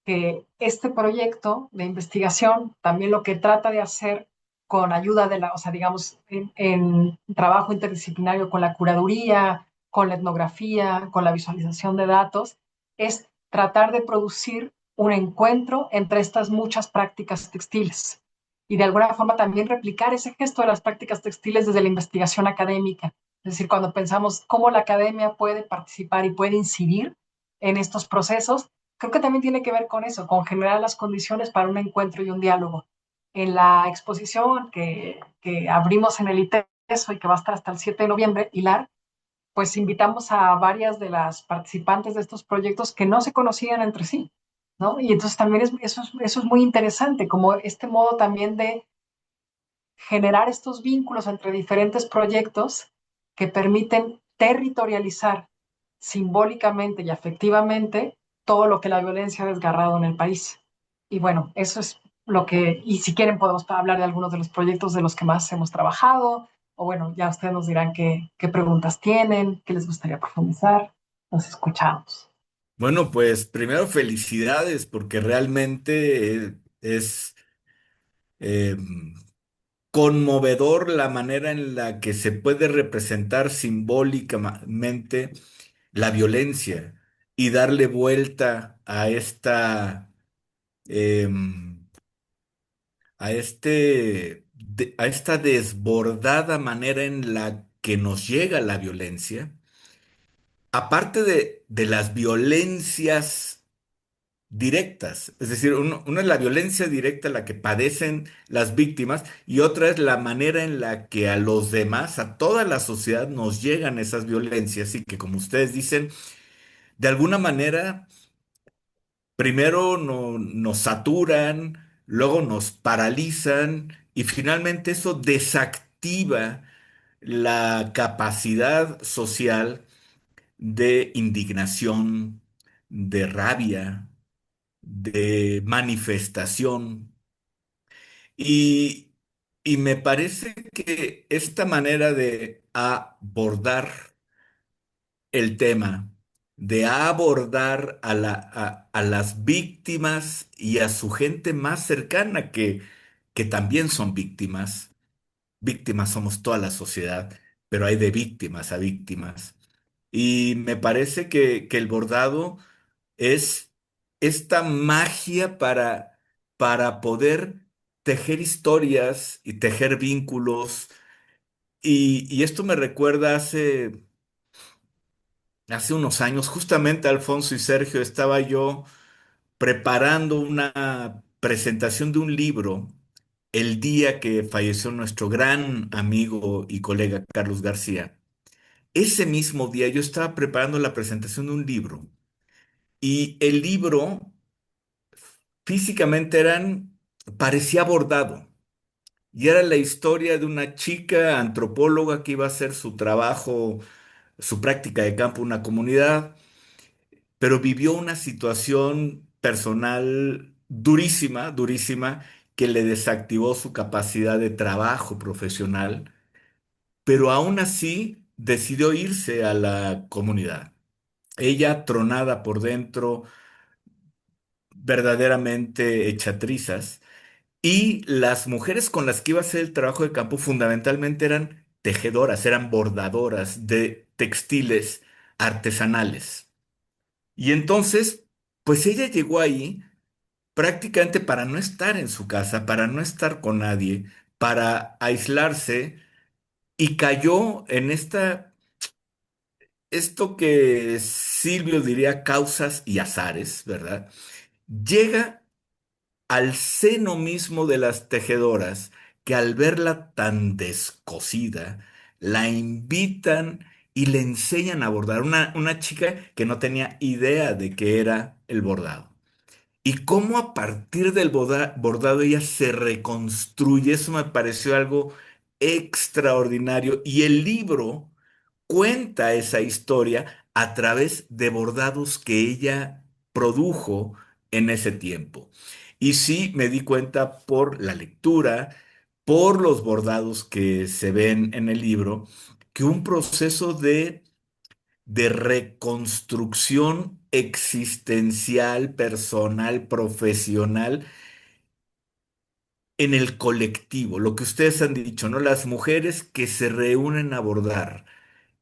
C: que este proyecto de investigación también lo que trata de hacer con ayuda de o sea, digamos, en trabajo interdisciplinario con la curaduría, con la etnografía, con la visualización de datos, es tratar de producir un encuentro entre estas muchas prácticas textiles y de alguna forma también replicar ese gesto de las prácticas textiles desde la investigación académica. Es decir, cuando pensamos cómo la academia puede participar y puede incidir en estos procesos, creo que también tiene que ver con eso, con generar las condiciones para un encuentro y un diálogo. En la exposición que abrimos en el ITESO y que va a estar hasta el 7 de noviembre, Hilar, pues invitamos a varias de las participantes de estos proyectos que no se conocían entre sí, ¿no? Y entonces también eso es muy interesante, como este modo también de generar estos vínculos entre diferentes proyectos que permiten territorializar simbólicamente y afectivamente todo lo que la violencia ha desgarrado en el país. Y bueno, eso es lo que, y si quieren podemos hablar de algunos de los proyectos de los que más hemos trabajado, o bueno, ya ustedes nos dirán qué preguntas tienen, qué les gustaría profundizar. Nos escuchamos.
A: Bueno, pues primero felicidades porque realmente es eh, conmovedor la manera en la que se puede representar simbólicamente la violencia y darle vuelta a em, a esta desbordada manera en la que nos llega la violencia, aparte de las violencias directas, es decir, una es la violencia directa la que padecen las víctimas y otra es la manera en la que a los demás, a toda la sociedad nos llegan esas violencias y que como ustedes dicen, de alguna manera, primero nos saturan, luego nos paralizan y finalmente eso desactiva la capacidad social de indignación, de rabia, de manifestación. Y, y me parece que esta manera de abordar el tema de abordar a las víctimas y a su gente más cercana que también son víctimas. Víctimas somos toda la sociedad, pero hay de víctimas a víctimas. Y me parece que el bordado es esta magia para poder tejer historias y tejer vínculos. Y esto me recuerda hace unos años, justamente Alfonso y Sergio, estaba yo preparando una presentación de un libro el día que falleció nuestro gran amigo y colega Carlos García. Ese mismo día yo estaba preparando la presentación de un libro y el libro físicamente parecía bordado y era la historia de una chica antropóloga que iba a hacer su trabajo, su práctica de campo en una comunidad, pero vivió una situación personal durísima, durísima, que le desactivó su capacidad de trabajo profesional, pero aún así decidió irse a la comunidad. Ella, tronada por dentro, verdaderamente hecha trizas, y las mujeres con las que iba a hacer el trabajo de campo fundamentalmente eran tejedoras, eran bordadoras de textiles artesanales. Y entonces, pues ella llegó ahí prácticamente para no estar en su casa, para no estar con nadie, para aislarse y cayó en esto que Silvio diría causas y azares, ¿verdad? Llega al seno mismo de las tejedoras que al verla tan descosida, la invitan y le enseñan a bordar. Una chica que no tenía idea de qué era el bordado. Y cómo a partir del bordado ella se reconstruye, eso me pareció algo extraordinario. Y el libro cuenta esa historia a través de bordados que ella produjo en ese tiempo. Y sí me di cuenta por la lectura, por los bordados que se ven en el libro, que un proceso de reconstrucción existencial, personal, profesional en el colectivo, lo que ustedes han dicho, ¿no? Las mujeres que se reúnen a abordar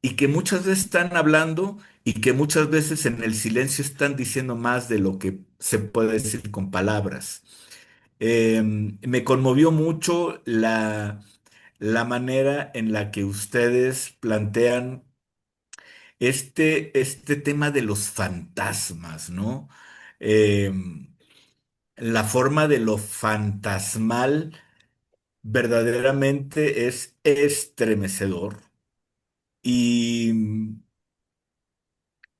A: y que muchas veces están hablando y que muchas veces en el silencio están diciendo más de lo que se puede decir con palabras. Me conmovió mucho la manera en la que ustedes plantean este tema de los fantasmas, ¿no? Eh, la forma de lo fantasmal verdaderamente es estremecedor. Y,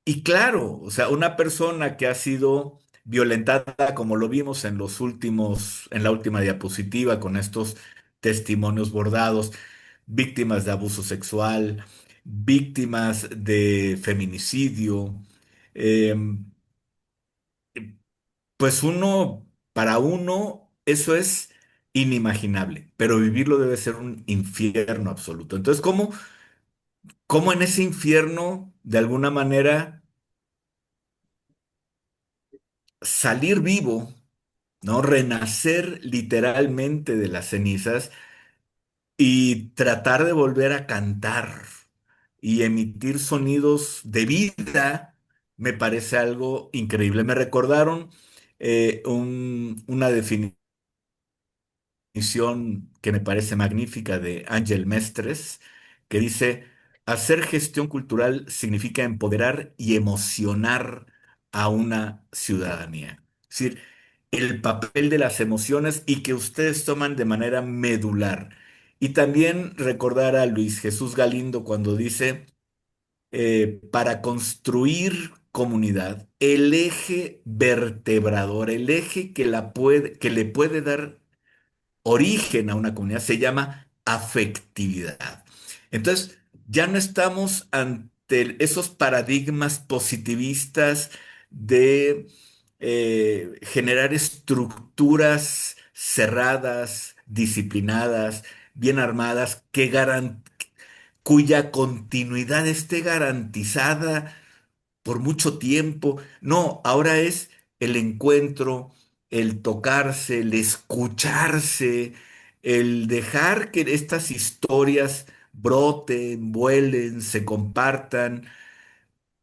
A: y claro, o sea, una persona que ha sido violentada, como lo vimos en la última diapositiva, con estos testimonios bordados, víctimas de abuso sexual, víctimas de feminicidio, em, pues para uno, eso es inimaginable, pero vivirlo debe ser un infierno absoluto. Entonces, ¿cómo en ese infierno, de alguna manera, salir vivo, ¿no? Renacer literalmente de las cenizas y tratar de volver a cantar y emitir sonidos de vida, me parece algo increíble. Me recordaron una definición que me parece magnífica de Ángel Mestres, que dice, hacer gestión cultural significa empoderar y emocionar a una ciudadanía. Es decir, el papel de las emociones y que ustedes toman de manera medular. Y también recordar a Luis Jesús Galindo cuando dice, para construir comunidad, el eje vertebrador, el eje que le puede dar origen a una comunidad se llama afectividad. Entonces, ya no estamos ante esos paradigmas positivistas de generar estructuras cerradas, disciplinadas, bien armadas, cuya continuidad esté garantizada por mucho tiempo. No, ahora es el encuentro, el tocarse, el escucharse, el dejar que estas historias broten, vuelen, se compartan.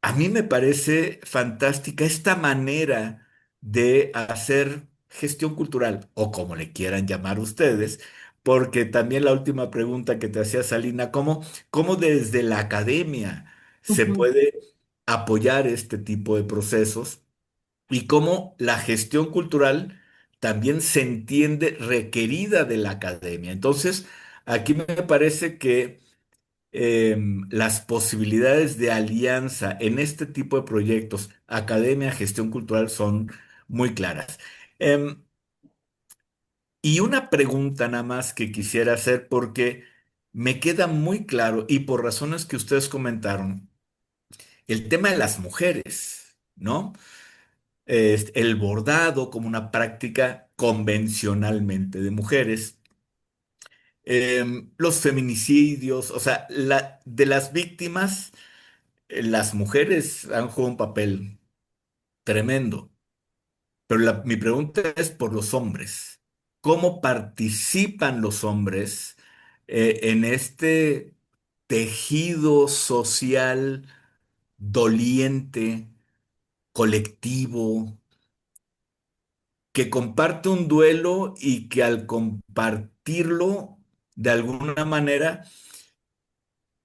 A: A mí me parece fantástica esta manera de hacer gestión cultural, o como le quieran llamar ustedes, porque también la última pregunta que te hacía Salina, ¿cómo desde la academia se
C: Ujú.
A: puede apoyar este tipo de procesos y cómo la gestión cultural también se entiende requerida de la academia? Entonces, aquí me parece que las posibilidades de alianza en este tipo de proyectos, academia, gestión cultural, son muy claras. Em, y una pregunta nada más que quisiera hacer porque me queda muy claro y por razones que ustedes comentaron, el tema de las mujeres, ¿no? El bordado como una práctica convencionalmente de mujeres. Los feminicidios, o sea, de las víctimas. Las mujeres han jugado un papel tremendo, pero mi pregunta es por los hombres. ¿Cómo participan los hombres en este tejido social doliente, colectivo, que comparte un duelo y que al compartirlo, de alguna manera,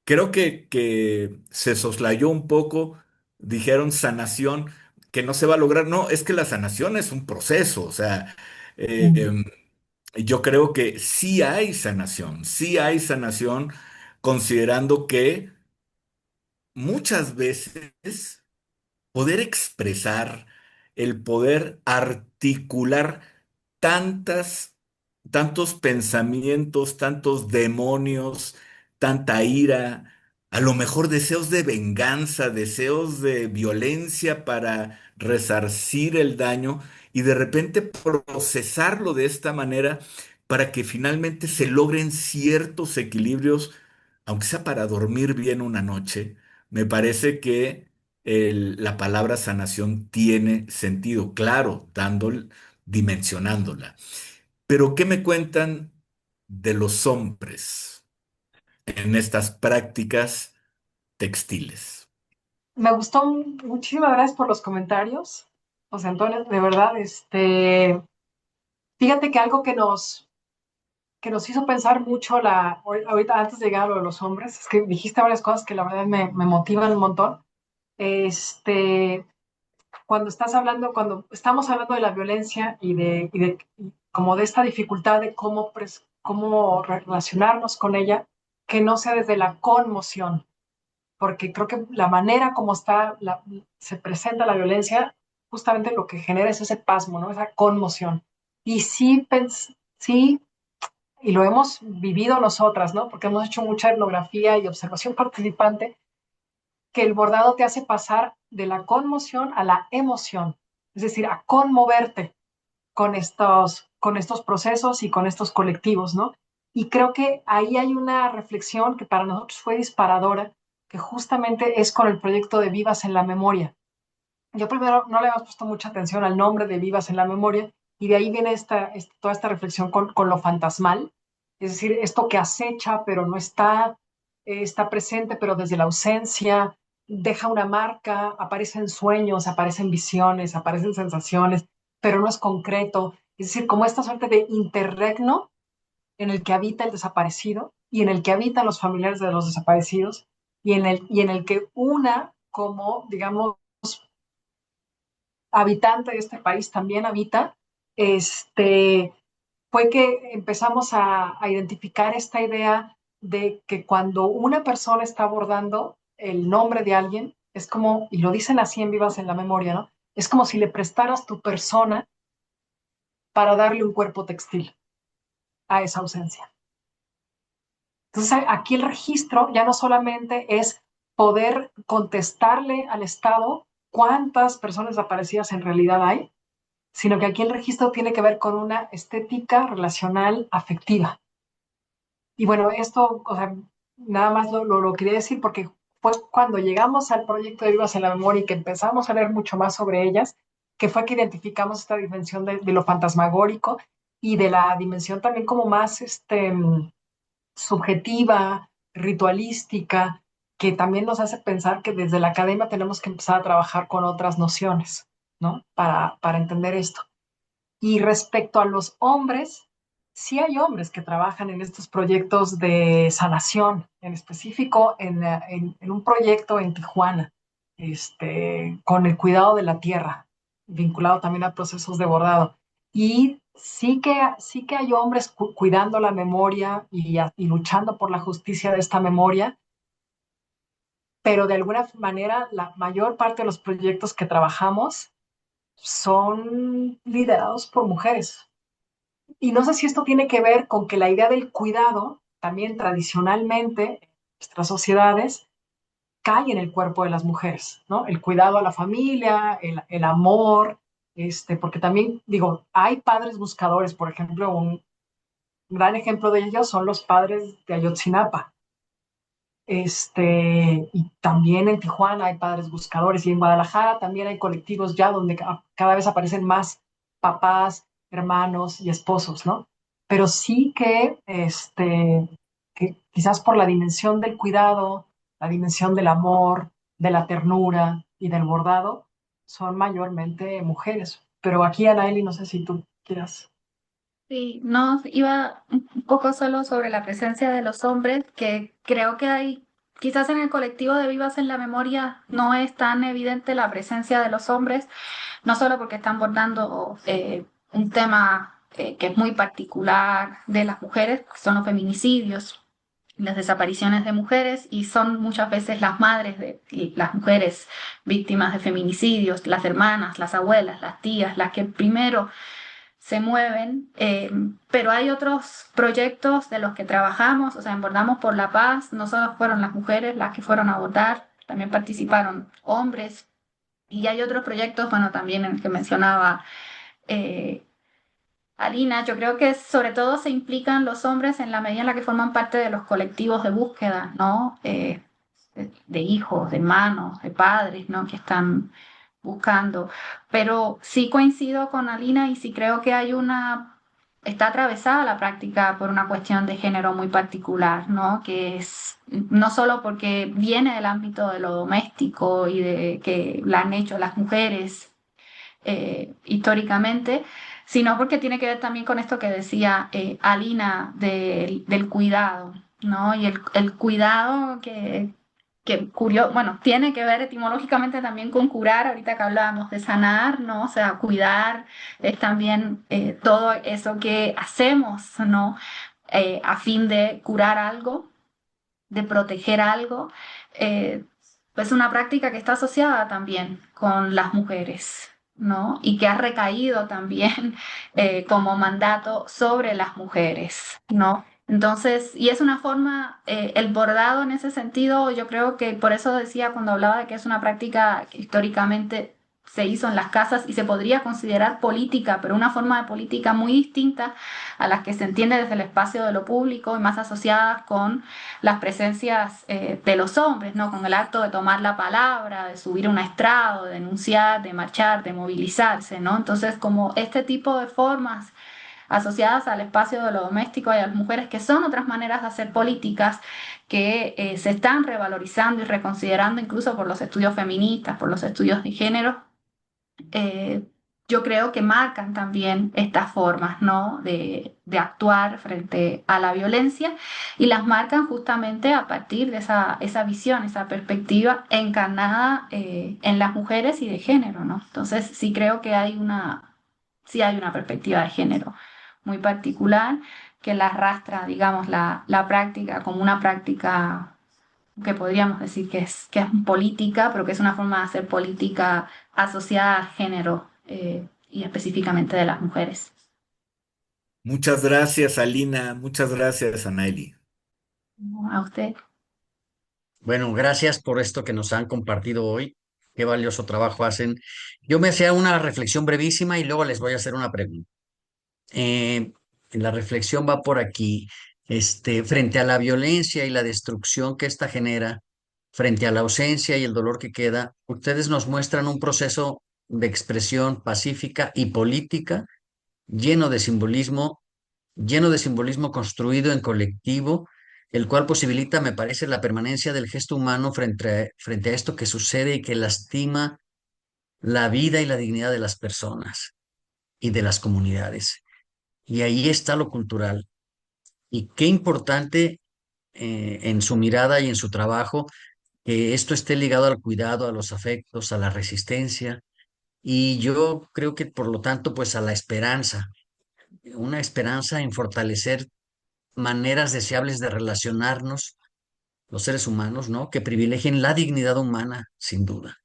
A: creo que se soslayó un poco, dijeron sanación, que no se va a lograr? No, es que la sanación es un proceso, o sea,
C: Mm.
A: eh, yo creo que sí hay sanación, considerando que muchas veces poder expresar, el poder articular tantas, tantos pensamientos, tantos demonios, tanta ira, a lo mejor deseos de venganza, deseos de violencia para resarcir el daño y de repente procesarlo de esta manera para que finalmente se logren ciertos equilibrios, aunque sea para dormir bien una noche. Me parece que la palabra sanación tiene sentido, claro, dimensionándola. Pero ¿qué me cuentan de los hombres en estas prácticas textiles?
C: Me gustó, muchísimas gracias por los comentarios, José Antonio, de verdad, fíjate que algo que nos hizo pensar mucho ahorita antes de llegar a lo de los hombres, es que dijiste varias cosas que la verdad me motivan un montón. Este, cuando estamos hablando de la violencia y como de esta dificultad de cómo relacionarnos con ella, que no sea desde la conmoción, porque creo que la manera como se presenta la violencia, justamente lo que genera es ese pasmo, ¿no? Esa conmoción. Y sí, y lo hemos vivido nosotras, ¿no? Porque hemos hecho mucha etnografía y observación participante, que el bordado te hace pasar de la conmoción a la emoción, es decir, a conmoverte con estos procesos y con estos colectivos, ¿no? Y creo que ahí hay una reflexión que para nosotros fue disparadora, que justamente es con el proyecto de Vivas en la Memoria. Yo primero no le habíamos puesto mucha atención al nombre de Vivas en la Memoria, y de ahí viene toda esta reflexión con lo fantasmal, es decir, esto que acecha pero no está, está presente pero desde la ausencia, deja una marca, aparece en sueños, aparece en visiones, aparecen sensaciones, pero no es concreto. Es decir, como esta suerte de interregno en el que habita el desaparecido y en el que habitan los familiares de los desaparecidos y en el que una como, digamos, habitante de este país también habita, este, fue que empezamos a identificar esta idea de que cuando una persona está abordando el nombre de alguien, es como, y lo dicen así en Vivas en la Memoria, ¿no? Es como si le prestaras tu persona para darle un cuerpo textil a esa ausencia. Entonces, aquí el registro ya no solamente es poder contestarle al Estado cuántas personas desaparecidas en realidad hay, sino que aquí el registro tiene que ver con una estética relacional afectiva. Y bueno, esto, o sea, nada más lo quería decir porque fue cuando llegamos al proyecto de Vivas en la Memoria y que empezamos a leer mucho más sobre ellas, que fue que identificamos esta dimensión de lo fantasmagórico y de la dimensión también como más subjetiva, ritualística, que también nos hace pensar que desde la academia tenemos que empezar a trabajar con otras nociones, ¿no? Para entender esto. Y respecto a los hombres, sí hay hombres que trabajan en estos proyectos de sanación, en específico en un proyecto en Tijuana, con el cuidado de la tierra, vinculado también a procesos de bordado. Y sí que hay hombres cuidando la memoria y luchando por la justicia de esta memoria, pero de alguna manera la mayor parte de los proyectos que trabajamos son liderados por mujeres. Y no sé si esto tiene que ver con que la idea del cuidado, también tradicionalmente en nuestras sociedades, cae en el cuerpo de las mujeres, ¿no? El cuidado a la familia, el amor, porque también, digo, hay padres buscadores, por ejemplo, un gran ejemplo de ellos son los padres de Ayotzinapa. Y también en Tijuana hay padres buscadores y en Guadalajara también hay colectivos ya donde cada vez aparecen más papás, hermanos y esposos, ¿no? Pero sí que quizás por la dimensión del cuidado, la dimensión del amor, de la ternura y del bordado, son mayormente mujeres. Pero aquí, Anaeli, no sé si tú quieras.
D: Sí, no, iba un poco solo sobre la presencia de los hombres, que creo que hay, quizás en el colectivo de Vivas en la Memoria no es tan evidente la presencia de los hombres, no solo porque están abordando un tema que es muy particular de las mujeres, que son los feminicidios, las desapariciones de mujeres, y son muchas veces las madres de las mujeres víctimas de feminicidios, las hermanas, las abuelas, las tías, las que primero se mueven, pero hay otros proyectos de los que trabajamos, o sea, en Bordamos por la Paz, no solo fueron las mujeres las que fueron a votar, también participaron hombres, y hay otros proyectos, bueno, también en el que mencionaba eh, Alina, yo creo que sobre todo se implican los hombres en la medida en la que forman parte de los colectivos de búsqueda, ¿no? De hijos, de hermanos, de padres, ¿no? Que están buscando. Pero sí coincido con Alina y sí creo que está atravesada la práctica por una cuestión de género muy particular, ¿no? Que es no solo porque viene del ámbito de lo doméstico y de que la han hecho las mujeres históricamente, sino porque tiene que ver también con esto que decía Alina del cuidado, ¿no? Y el cuidado bueno, tiene que ver etimológicamente también con curar, ahorita que hablábamos de sanar, ¿no? O sea, cuidar es también todo eso que hacemos, ¿no? A fin de curar algo, de proteger algo, es una práctica que está asociada también con las mujeres, ¿no? Y que ha recaído también como mandato sobre las mujeres, ¿no? Entonces, y es una forma, el bordado en ese sentido, yo creo que por eso decía cuando hablaba de que es una práctica que históricamente se hizo en las casas y se podría considerar política, pero una forma de política muy distinta a las que se entiende desde el espacio de lo público y más asociadas con las presencias de los hombres, ¿no? Con el acto de tomar la palabra, de subir a un estrado, de denunciar, de marchar, de movilizarse, ¿no? Entonces, como este tipo de formas asociadas al espacio de lo doméstico y a las mujeres, que son otras maneras de hacer políticas que se están revalorizando y reconsiderando incluso por los estudios feministas, por los estudios de género, eh, yo creo que marcan también estas formas, ¿no? de actuar frente a la violencia y las marcan justamente a partir de esa visión, esa perspectiva encarnada en las mujeres y de género, ¿no? Entonces sí creo que sí hay una perspectiva de género muy particular que la arrastra, digamos, la práctica como una práctica que podríamos decir que es política, pero que es una forma de hacer política asociada al género y específicamente de las mujeres.
A: Muchas gracias, Alina. Muchas gracias, Anaeli.
D: A usted.
B: Bueno, gracias por esto que nos han compartido hoy. Qué valioso trabajo hacen. Yo me hacía una reflexión brevísima y luego les voy a hacer una pregunta. Eh, la reflexión va por aquí. Frente a la violencia y la destrucción que ésta genera, frente a la ausencia y el dolor que queda, ustedes nos muestran un proceso de expresión pacífica y política lleno de simbolismo, lleno de simbolismo construido en colectivo, el cual posibilita, me parece, la permanencia del gesto humano frente a esto que sucede y que lastima la vida y la dignidad de las personas y de las comunidades. Y ahí está lo cultural. Y qué importante en su mirada y en su trabajo que esto esté ligado al cuidado, a los afectos, a la resistencia. Y yo creo que por lo tanto, pues a la esperanza, una esperanza en fortalecer maneras deseables de relacionarnos, los seres humanos, ¿no? Que privilegien la dignidad humana, sin duda.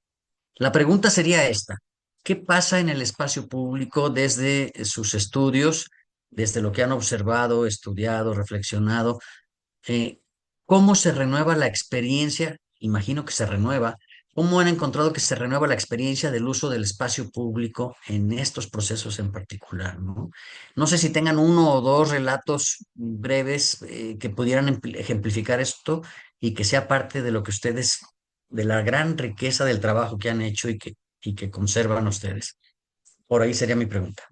B: La pregunta sería esta: ¿qué pasa en el espacio público desde sus estudios, desde lo que han observado, estudiado, reflexionado? eh, ¿Cómo se renueva la experiencia? Imagino que se renueva. ¿Cómo han encontrado que se renueva la experiencia del uso del espacio público en estos procesos en particular, ¿no? No sé si tengan uno o dos relatos breves que pudieran ejemplificar esto y que sea parte de lo que ustedes, de la gran riqueza del trabajo que han hecho y que conservan ustedes. Por ahí sería mi pregunta.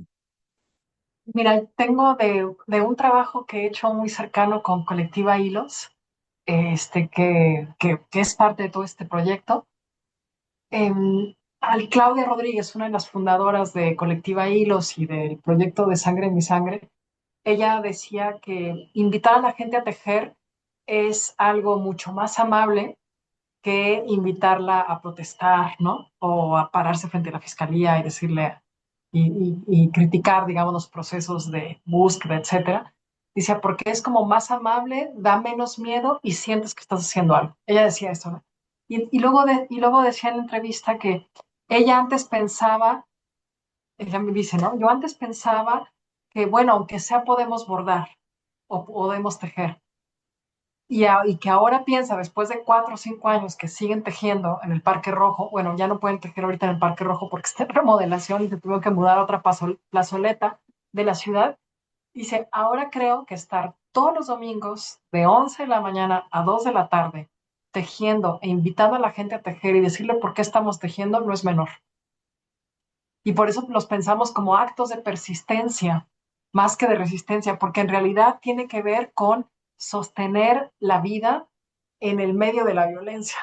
C: Mira, tengo de un trabajo que he hecho muy cercano con Colectiva Hilos, que es parte de todo este proyecto. Claudia Rodríguez, una de las fundadoras de Colectiva Hilos y del proyecto de Sangre en mi Sangre, ella decía que invitar a la gente a tejer es algo mucho más amable que invitarla a protestar, ¿no? O a pararse frente a la fiscalía y decirle y criticar, digamos, los procesos de búsqueda, etcétera. Dice, porque es como más amable, da menos miedo y sientes que estás haciendo algo. Ella decía eso, ¿no? Y luego decía en la entrevista que ella antes pensaba, ella me dice, ¿no? Yo antes pensaba que, bueno, aunque sea podemos bordar o podemos tejer, y que ahora piensa, después de 4 o 5 años que siguen tejiendo en el Parque Rojo, bueno, ya no pueden tejer ahorita en el Parque Rojo porque está en remodelación y se tuvo que mudar a otra plazoleta de la ciudad. Dice, ahora creo que estar todos los domingos de 11 de la mañana a 2 de la tarde tejiendo e invitando a la gente a tejer y decirle por qué estamos tejiendo no es menor. Y por eso los pensamos como actos de persistencia más que de resistencia, porque en realidad tiene que ver con sostener la vida en el medio de la violencia,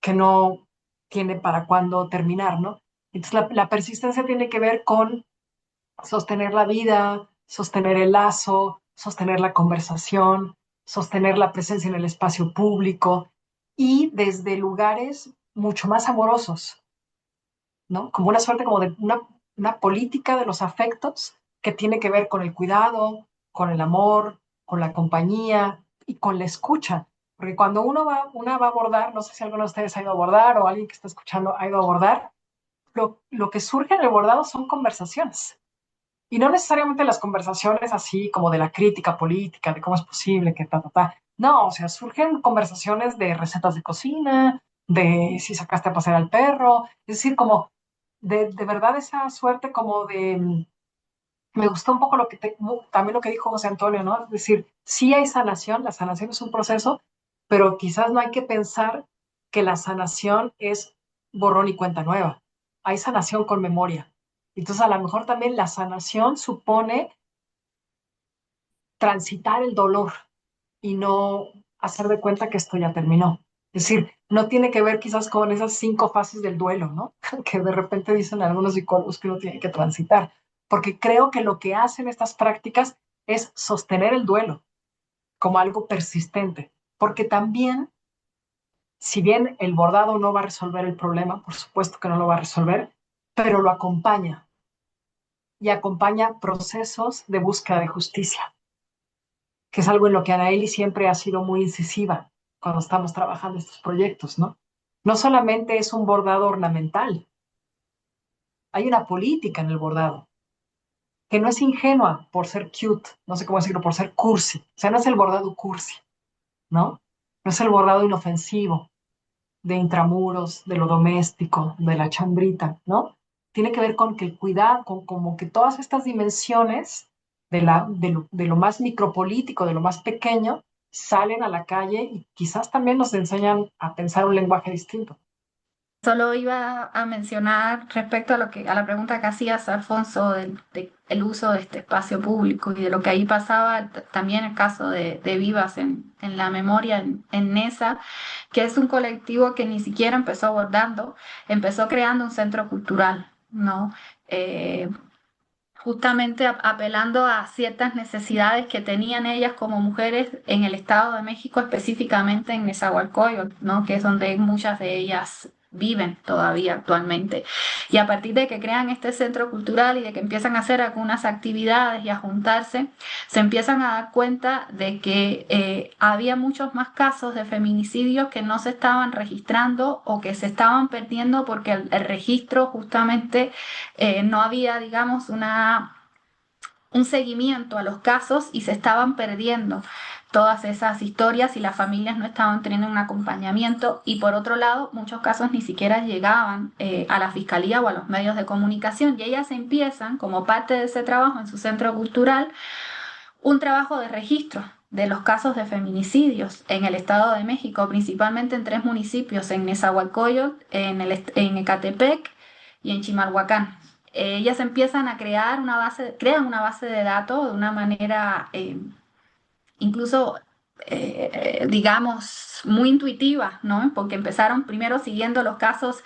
C: que no tiene para cuándo terminar, ¿no? Entonces la persistencia tiene que ver con sostener la vida, sostener el lazo, sostener la conversación, sostener la presencia en el espacio público y desde lugares mucho más amorosos, ¿no? Como una suerte como de una política de los afectos que tiene que ver con el cuidado, con el amor, con la compañía y con la escucha. Porque cuando una va a abordar, no sé si alguno de ustedes ha ido a abordar o alguien que está escuchando ha ido a abordar, lo que surge en el bordado son conversaciones. Y no necesariamente las conversaciones así como de la crítica política, de cómo es posible que ta, ta, ta. No, o sea, surgen conversaciones de recetas de cocina, de si sacaste a pasear al perro, es decir, como de verdad esa suerte como de, me gustó un poco también lo que dijo José Antonio, ¿no? Es decir, sí hay sanación, la sanación es un proceso, pero quizás no hay que pensar que la sanación es borrón y cuenta nueva. Hay sanación con memoria. Entonces, a lo mejor también la sanación supone transitar el dolor y no hacer de cuenta que esto ya terminó. Es decir, no tiene que ver quizás con esas 5 fases del duelo, ¿no? Que de repente dicen algunos psicólogos que uno tiene que transitar, porque creo que lo que hacen estas prácticas es sostener el duelo como algo persistente, porque también, si bien el bordado no va a resolver el problema, por supuesto que no lo va a resolver, pero lo acompaña y acompaña procesos de búsqueda de justicia, que es algo en lo que Anaeli siempre ha sido muy incisiva cuando estamos trabajando estos proyectos, ¿no? No solamente es un bordado ornamental, hay una política en el bordado, que no es ingenua por ser cute, no sé cómo decirlo, por ser cursi. O sea, no es el bordado cursi, ¿no? No es el bordado inofensivo de intramuros, de lo doméstico, de la chambrita, ¿no? Tiene que ver con que el cuidado, con como que todas estas dimensiones de lo más micropolítico, de lo más pequeño, salen a la calle y quizás también nos enseñan a pensar un lenguaje distinto.
D: Solo iba a mencionar respecto a a la pregunta que hacías, Alfonso, el uso de este espacio público y de lo que ahí pasaba, también el caso de Vivas en la memoria en NESA, que es un colectivo que ni siquiera empezó abordando, empezó creando un centro cultural, ¿no? Eh, Justamente apelando a ciertas necesidades que tenían ellas como mujeres en el Estado de México, específicamente en Nezahualcóyotl, ¿no? Que es donde muchas de ellas viven todavía actualmente. Y a partir de que crean este centro cultural y de que empiezan a hacer algunas actividades y a juntarse, se empiezan a dar cuenta de que había muchos más casos de feminicidios que no se estaban registrando o que se estaban perdiendo porque el registro justamente no había, digamos, un seguimiento a los casos y se estaban perdiendo todas esas historias y las familias no estaban teniendo un acompañamiento y por otro lado muchos casos ni siquiera llegaban a la fiscalía o a los medios de comunicación y ellas empiezan como parte de ese trabajo en su centro cultural un trabajo de registro de los casos de feminicidios en el Estado de México, principalmente en 3 municipios, en Nezahualcóyotl, en Ecatepec y en Chimalhuacán. Ellas empiezan a crean una base de datos de una manera incluso, digamos, muy intuitiva, ¿no? Porque empezaron primero siguiendo los casos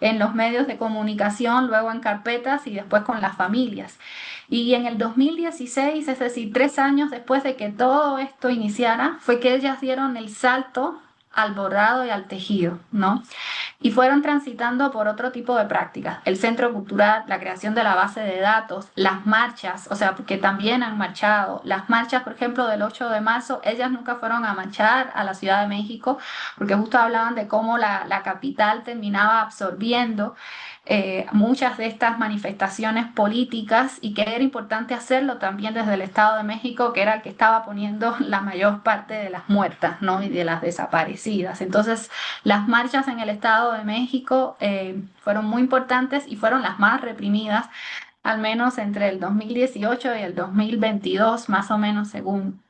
D: en los medios de comunicación, luego en carpetas y después con las familias. Y en el 2016, es decir, 3 años después de que todo esto iniciara, fue que ellas dieron el salto al bordado y al tejido, ¿no? Y fueron transitando por otro tipo de prácticas, el centro cultural, la creación de la base de datos, las marchas, o sea, porque también han marchado, las marchas, por ejemplo, del 8 de marzo, ellas nunca fueron a marchar a la Ciudad de México, porque justo hablaban de cómo la capital terminaba absorbiendo muchas de estas manifestaciones políticas y que era importante hacerlo también desde el Estado de México, que era el que estaba poniendo la mayor parte de las muertas, ¿no? Y de las desaparecidas. Entonces, las marchas en el Estado de México fueron muy importantes y fueron las más reprimidas, al menos entre el 2018 y el 2022, más o menos según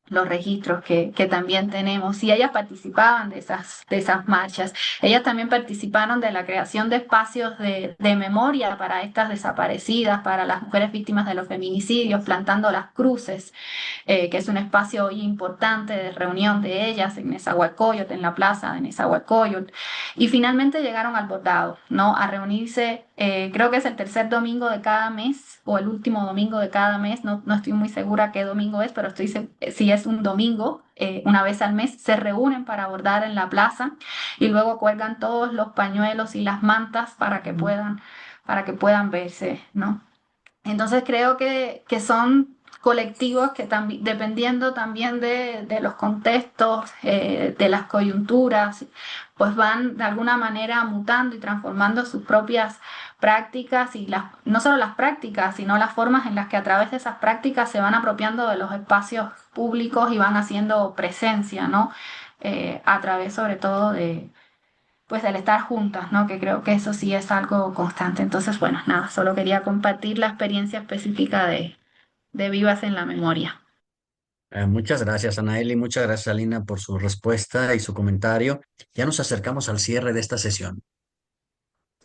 D: los registros que también tenemos. Y ellas participaban de esas marchas. Ellas también participaron de la creación de espacios de memoria para estas desaparecidas, para las mujeres víctimas de los feminicidios, plantando las cruces, que es un espacio hoy importante de reunión de ellas en Nezahualcóyotl, en la plaza de Nezahualcóyotl. Y finalmente llegaron al bordado, ¿no? A reunirse, creo que es el tercer domingo de cada mes o el último domingo de cada mes, no estoy muy segura qué domingo es, pero si es un domingo, una vez al mes, se reúnen para bordar en la plaza y luego cuelgan todos los pañuelos y las mantas para que puedan verse, ¿no? Entonces creo que son colectivos que también, dependiendo también de los contextos, de las coyunturas, pues van de alguna manera mutando y transformando sus propias prácticas y no solo las prácticas, sino las formas en las que a través de esas prácticas se van apropiando de los espacios públicos y van haciendo presencia, ¿no? A través sobre todo pues del estar juntas, ¿no? Que creo que eso sí es algo constante. Entonces, bueno, nada, solo quería compartir la experiencia específica de Vivas en la Memoria.
B: Muchas gracias, Anaeli. Muchas gracias, Alina, por su respuesta y su comentario. Ya nos acercamos al cierre de esta sesión.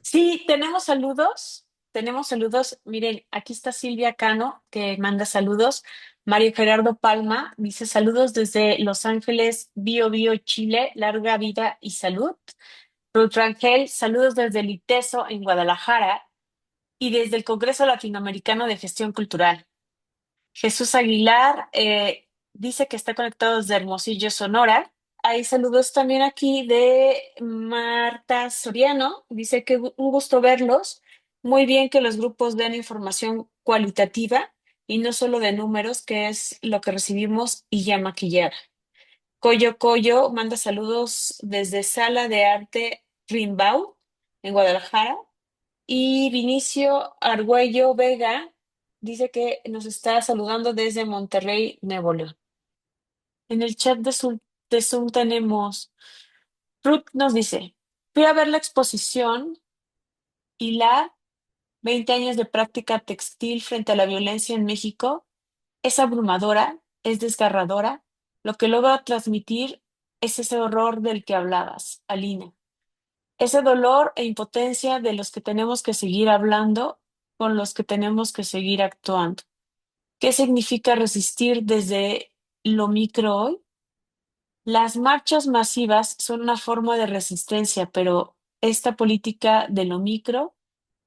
E: Sí, tenemos saludos. Tenemos saludos. Miren, aquí está Silvia Cano, que manda saludos. Mario Gerardo Palma dice saludos desde Los Ángeles, Bio Bio, Chile. Larga vida y salud. Ruth Rangel, saludos desde el ITESO en Guadalajara y desde el Congreso Latinoamericano de Gestión Cultural. Jesús Aguilar dice que está conectado desde Hermosillo, Sonora. Hay saludos también aquí de Marta Soriano. Dice que un gusto verlos. Muy bien que los grupos den información cualitativa y no solo de números, que es lo que recibimos y ya maquillada. Coyo Coyo manda saludos desde Sala de Arte Rimbaud en Guadalajara. Y Vinicio Argüello Vega dice que nos está saludando desde Monterrey, Nuevo León. En el chat de Zoom tenemos, Ruth nos dice, fui a ver la exposición y la 20 años de práctica textil frente a la violencia en México es abrumadora, es desgarradora, Lo que logra transmitir es ese horror del que hablabas, Alina. Ese dolor e impotencia de los que tenemos que seguir hablando, con los que tenemos que seguir actuando. ¿Qué significa resistir desde lo micro hoy? Las marchas masivas son una forma de resistencia, pero esta política de lo micro,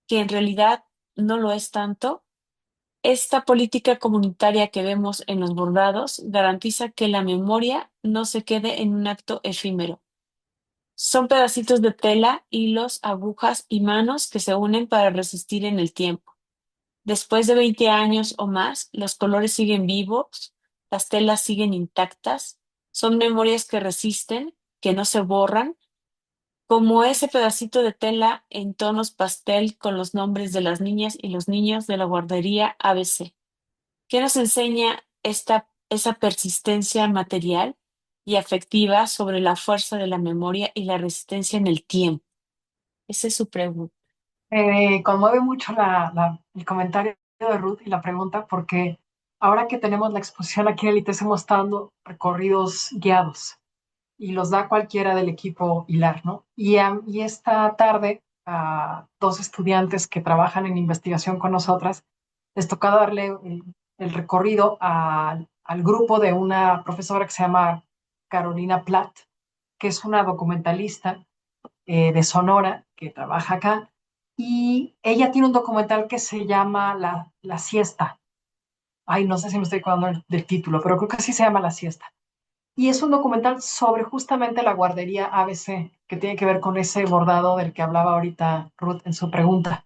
E: que en realidad no lo es tanto, esta política comunitaria que vemos en los bordados garantiza que la memoria no se quede en un acto efímero. Son pedacitos de tela, hilos, agujas y manos que se unen para resistir en el tiempo. Después de 20 años o más, los colores siguen vivos, las telas siguen intactas, son memorias que resisten, que no se borran, como ese pedacito de tela en tonos pastel con los nombres de las niñas y los niños de la guardería ABC. ¿Qué nos enseña esa persistencia material y afectiva sobre la fuerza de la memoria y la resistencia en el tiempo? Esa es su pregunta.
C: Conmueve mucho el comentario de Ruth y la pregunta, porque ahora que tenemos la exposición aquí en el ITES hemos estado dando recorridos guiados y los da cualquiera del equipo Hilar, ¿no? Y esta tarde a dos estudiantes que trabajan en investigación con nosotras, les toca darle el recorrido al grupo de una profesora que se llama Carolina Platt, que es una documentalista de Sonora que trabaja acá. Y ella tiene un documental que se llama La Siesta. Ay, no sé si me estoy acordando del título, pero creo que así se llama La Siesta. Y es un documental sobre justamente la guardería ABC, que tiene que ver con ese bordado del que hablaba ahorita Ruth en su pregunta.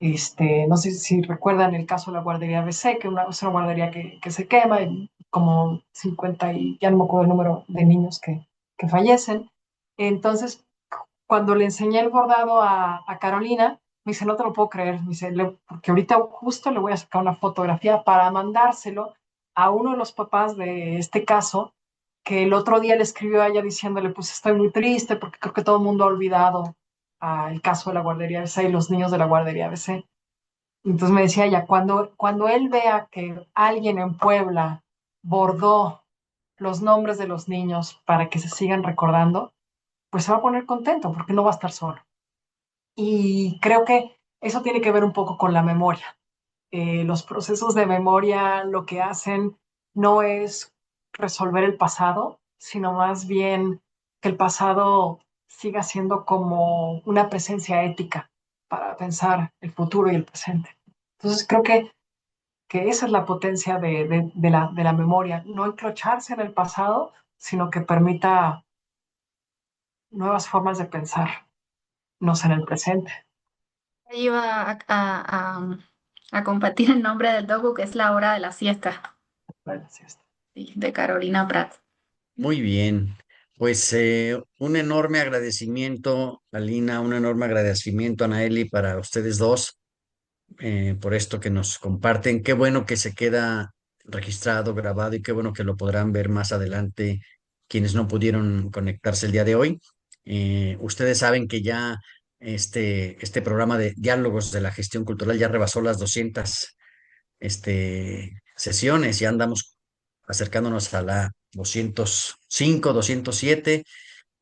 C: No sé si recuerdan el caso de la guardería ABC, que es una guardería que se quema, y como 50 y ya no me acuerdo el número de niños que fallecen. Entonces, cuando le enseñé el bordado a Carolina, me dice, no te lo puedo creer, me dice, porque ahorita justo le voy a sacar una fotografía para mandárselo a uno de los papás de este caso, que el otro día le escribió a ella diciéndole, pues estoy muy triste porque creo que todo el mundo ha olvidado el caso de la guardería ABC y los niños de la guardería ABC. Entonces me decía ella, cuando él vea que alguien en Puebla bordó los nombres de los niños para que se sigan recordando, pues se va a poner contento porque no va a estar solo. Y creo que eso tiene que ver un poco con la memoria. Los procesos de memoria lo que hacen no es resolver el pasado, sino más bien que el pasado siga siendo como una presencia ética para pensar el futuro y el presente. Entonces creo que esa es la potencia de la memoria, no encrocharse en el pasado, sino que permita nuevas formas de pensar, no en el presente.
D: Iba a compartir el nombre del docu que es La Hora de la Siesta,
C: Bueno, sí está.
D: sí, de Carolina Pratt.
B: Muy bien. Pues un enorme agradecimiento, Alina, un enorme agradecimiento, Anaeli, para ustedes dos por esto que nos comparten. Qué bueno que se queda registrado, grabado y qué bueno que lo podrán ver más adelante quienes no pudieron conectarse el día de hoy. Ustedes saben que ya este programa de diálogos de la gestión cultural ya rebasó las 200 sesiones, ya andamos acercándonos a la 205, 207.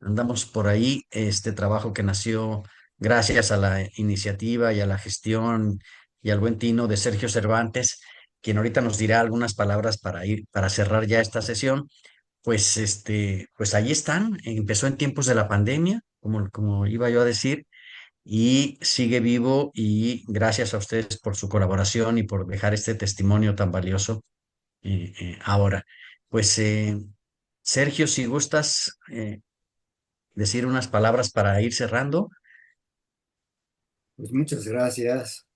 B: Andamos por ahí, este trabajo que nació gracias a la iniciativa y a la gestión y al buen tino de Sergio Cervantes, quien ahorita nos dirá algunas palabras para cerrar ya esta sesión. Pues pues ahí están. Empezó en tiempos de la pandemia, como iba yo a decir, y sigue vivo. Y gracias a ustedes por su colaboración y por dejar este testimonio tan valioso ahora. Pues Sergio, si gustas decir unas palabras para ir cerrando.
F: Pues muchas gracias,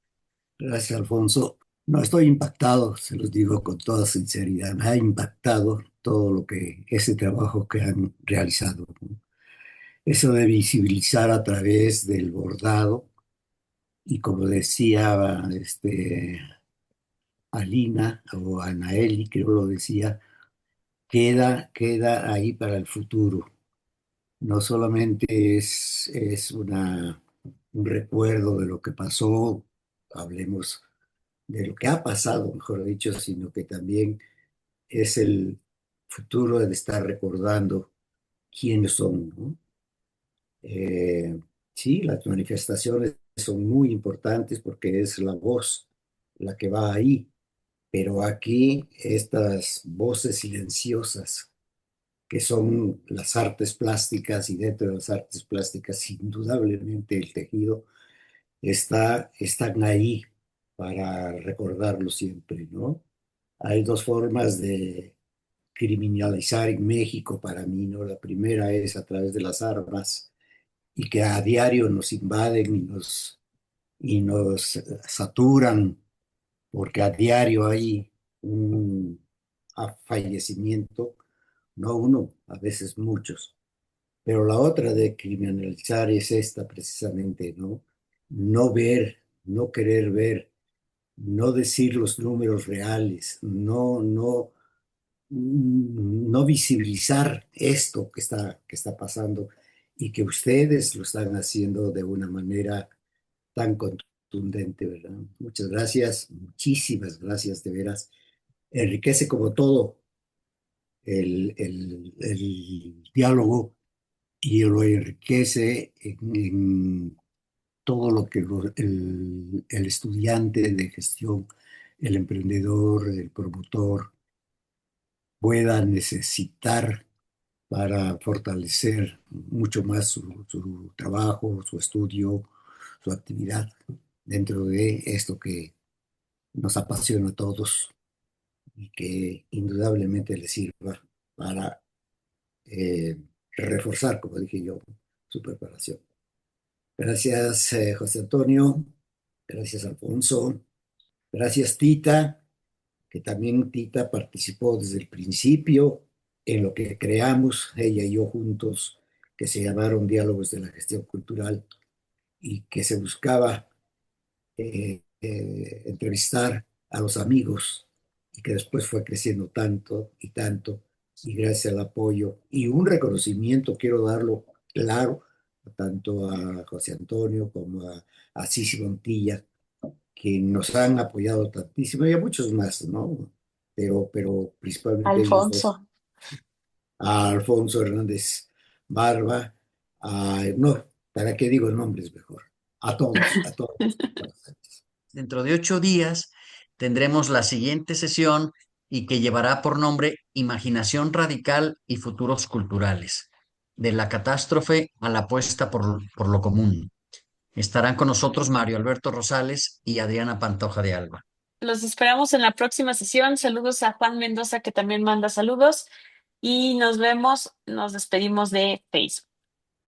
F: gracias Alfonso. No, estoy impactado, se los digo con toda sinceridad, me ha impactado todo lo que, ese trabajo que han realizado, ¿no? Eso de visibilizar a través del bordado y como decía Alina o Anaeli, creo lo decía, queda ahí para el futuro. No solamente es un recuerdo de lo que pasó, hablemos de lo que ha pasado, mejor dicho, sino que también es futuro de estar recordando quiénes son, ¿no? Eh, sí, las manifestaciones son muy importantes porque es la voz la que va ahí, pero aquí estas voces silenciosas que son las artes plásticas, y dentro de las artes plásticas indudablemente el tejido están ahí para recordarlo siempre, ¿no? Hay dos formas de criminalizar en México para mí, ¿no? La primera es a través de las armas y que a diario nos invaden y nos saturan, porque a diario hay un fallecimiento, no uno, a veces muchos. Pero la otra de criminalizar es esta precisamente, ¿no? No ver, no querer ver, no decir los números reales, no visibilizar esto que está pasando y que ustedes lo están haciendo de una manera tan contundente, ¿verdad? Muchas gracias, muchísimas gracias, de veras. Enriquece como todo el diálogo y lo enriquece en todo lo que el estudiante de gestión, el emprendedor, el promotor pueda necesitar para fortalecer mucho más su trabajo, su estudio, su actividad dentro de esto que nos apasiona a todos y que indudablemente le sirva para eh, reforzar, como dije yo, su preparación. Gracias, José Antonio. Gracias, Alfonso. Gracias, Tita, que también Tita participó desde el principio en lo que creamos, ella y yo juntos, que se llamaron Diálogos de la Gestión Cultural y que se buscaba entrevistar a los amigos y que después fue creciendo tanto y tanto y gracias al apoyo y un reconocimiento, quiero darlo claro, tanto a José Antonio como a Sisi Montilla, que nos han apoyado tantísimo y a muchos más, ¿no? Pero principalmente ellos dos,
E: Alfonso.
F: a Alfonso Hernández Barba, no, ¿para qué digo nombres mejor? A todos.
B: Dentro de 8 días tendremos la siguiente sesión y que llevará por nombre Imaginación Radical y Futuros Culturales, de la catástrofe a la apuesta por lo común. Estarán con nosotros Mario Alberto Rosales y Adriana Pantoja de Alba.
E: Los esperamos en la próxima sesión. Saludos a Juan Mendoza, que también manda saludos. Y nos vemos, nos despedimos de Facebook.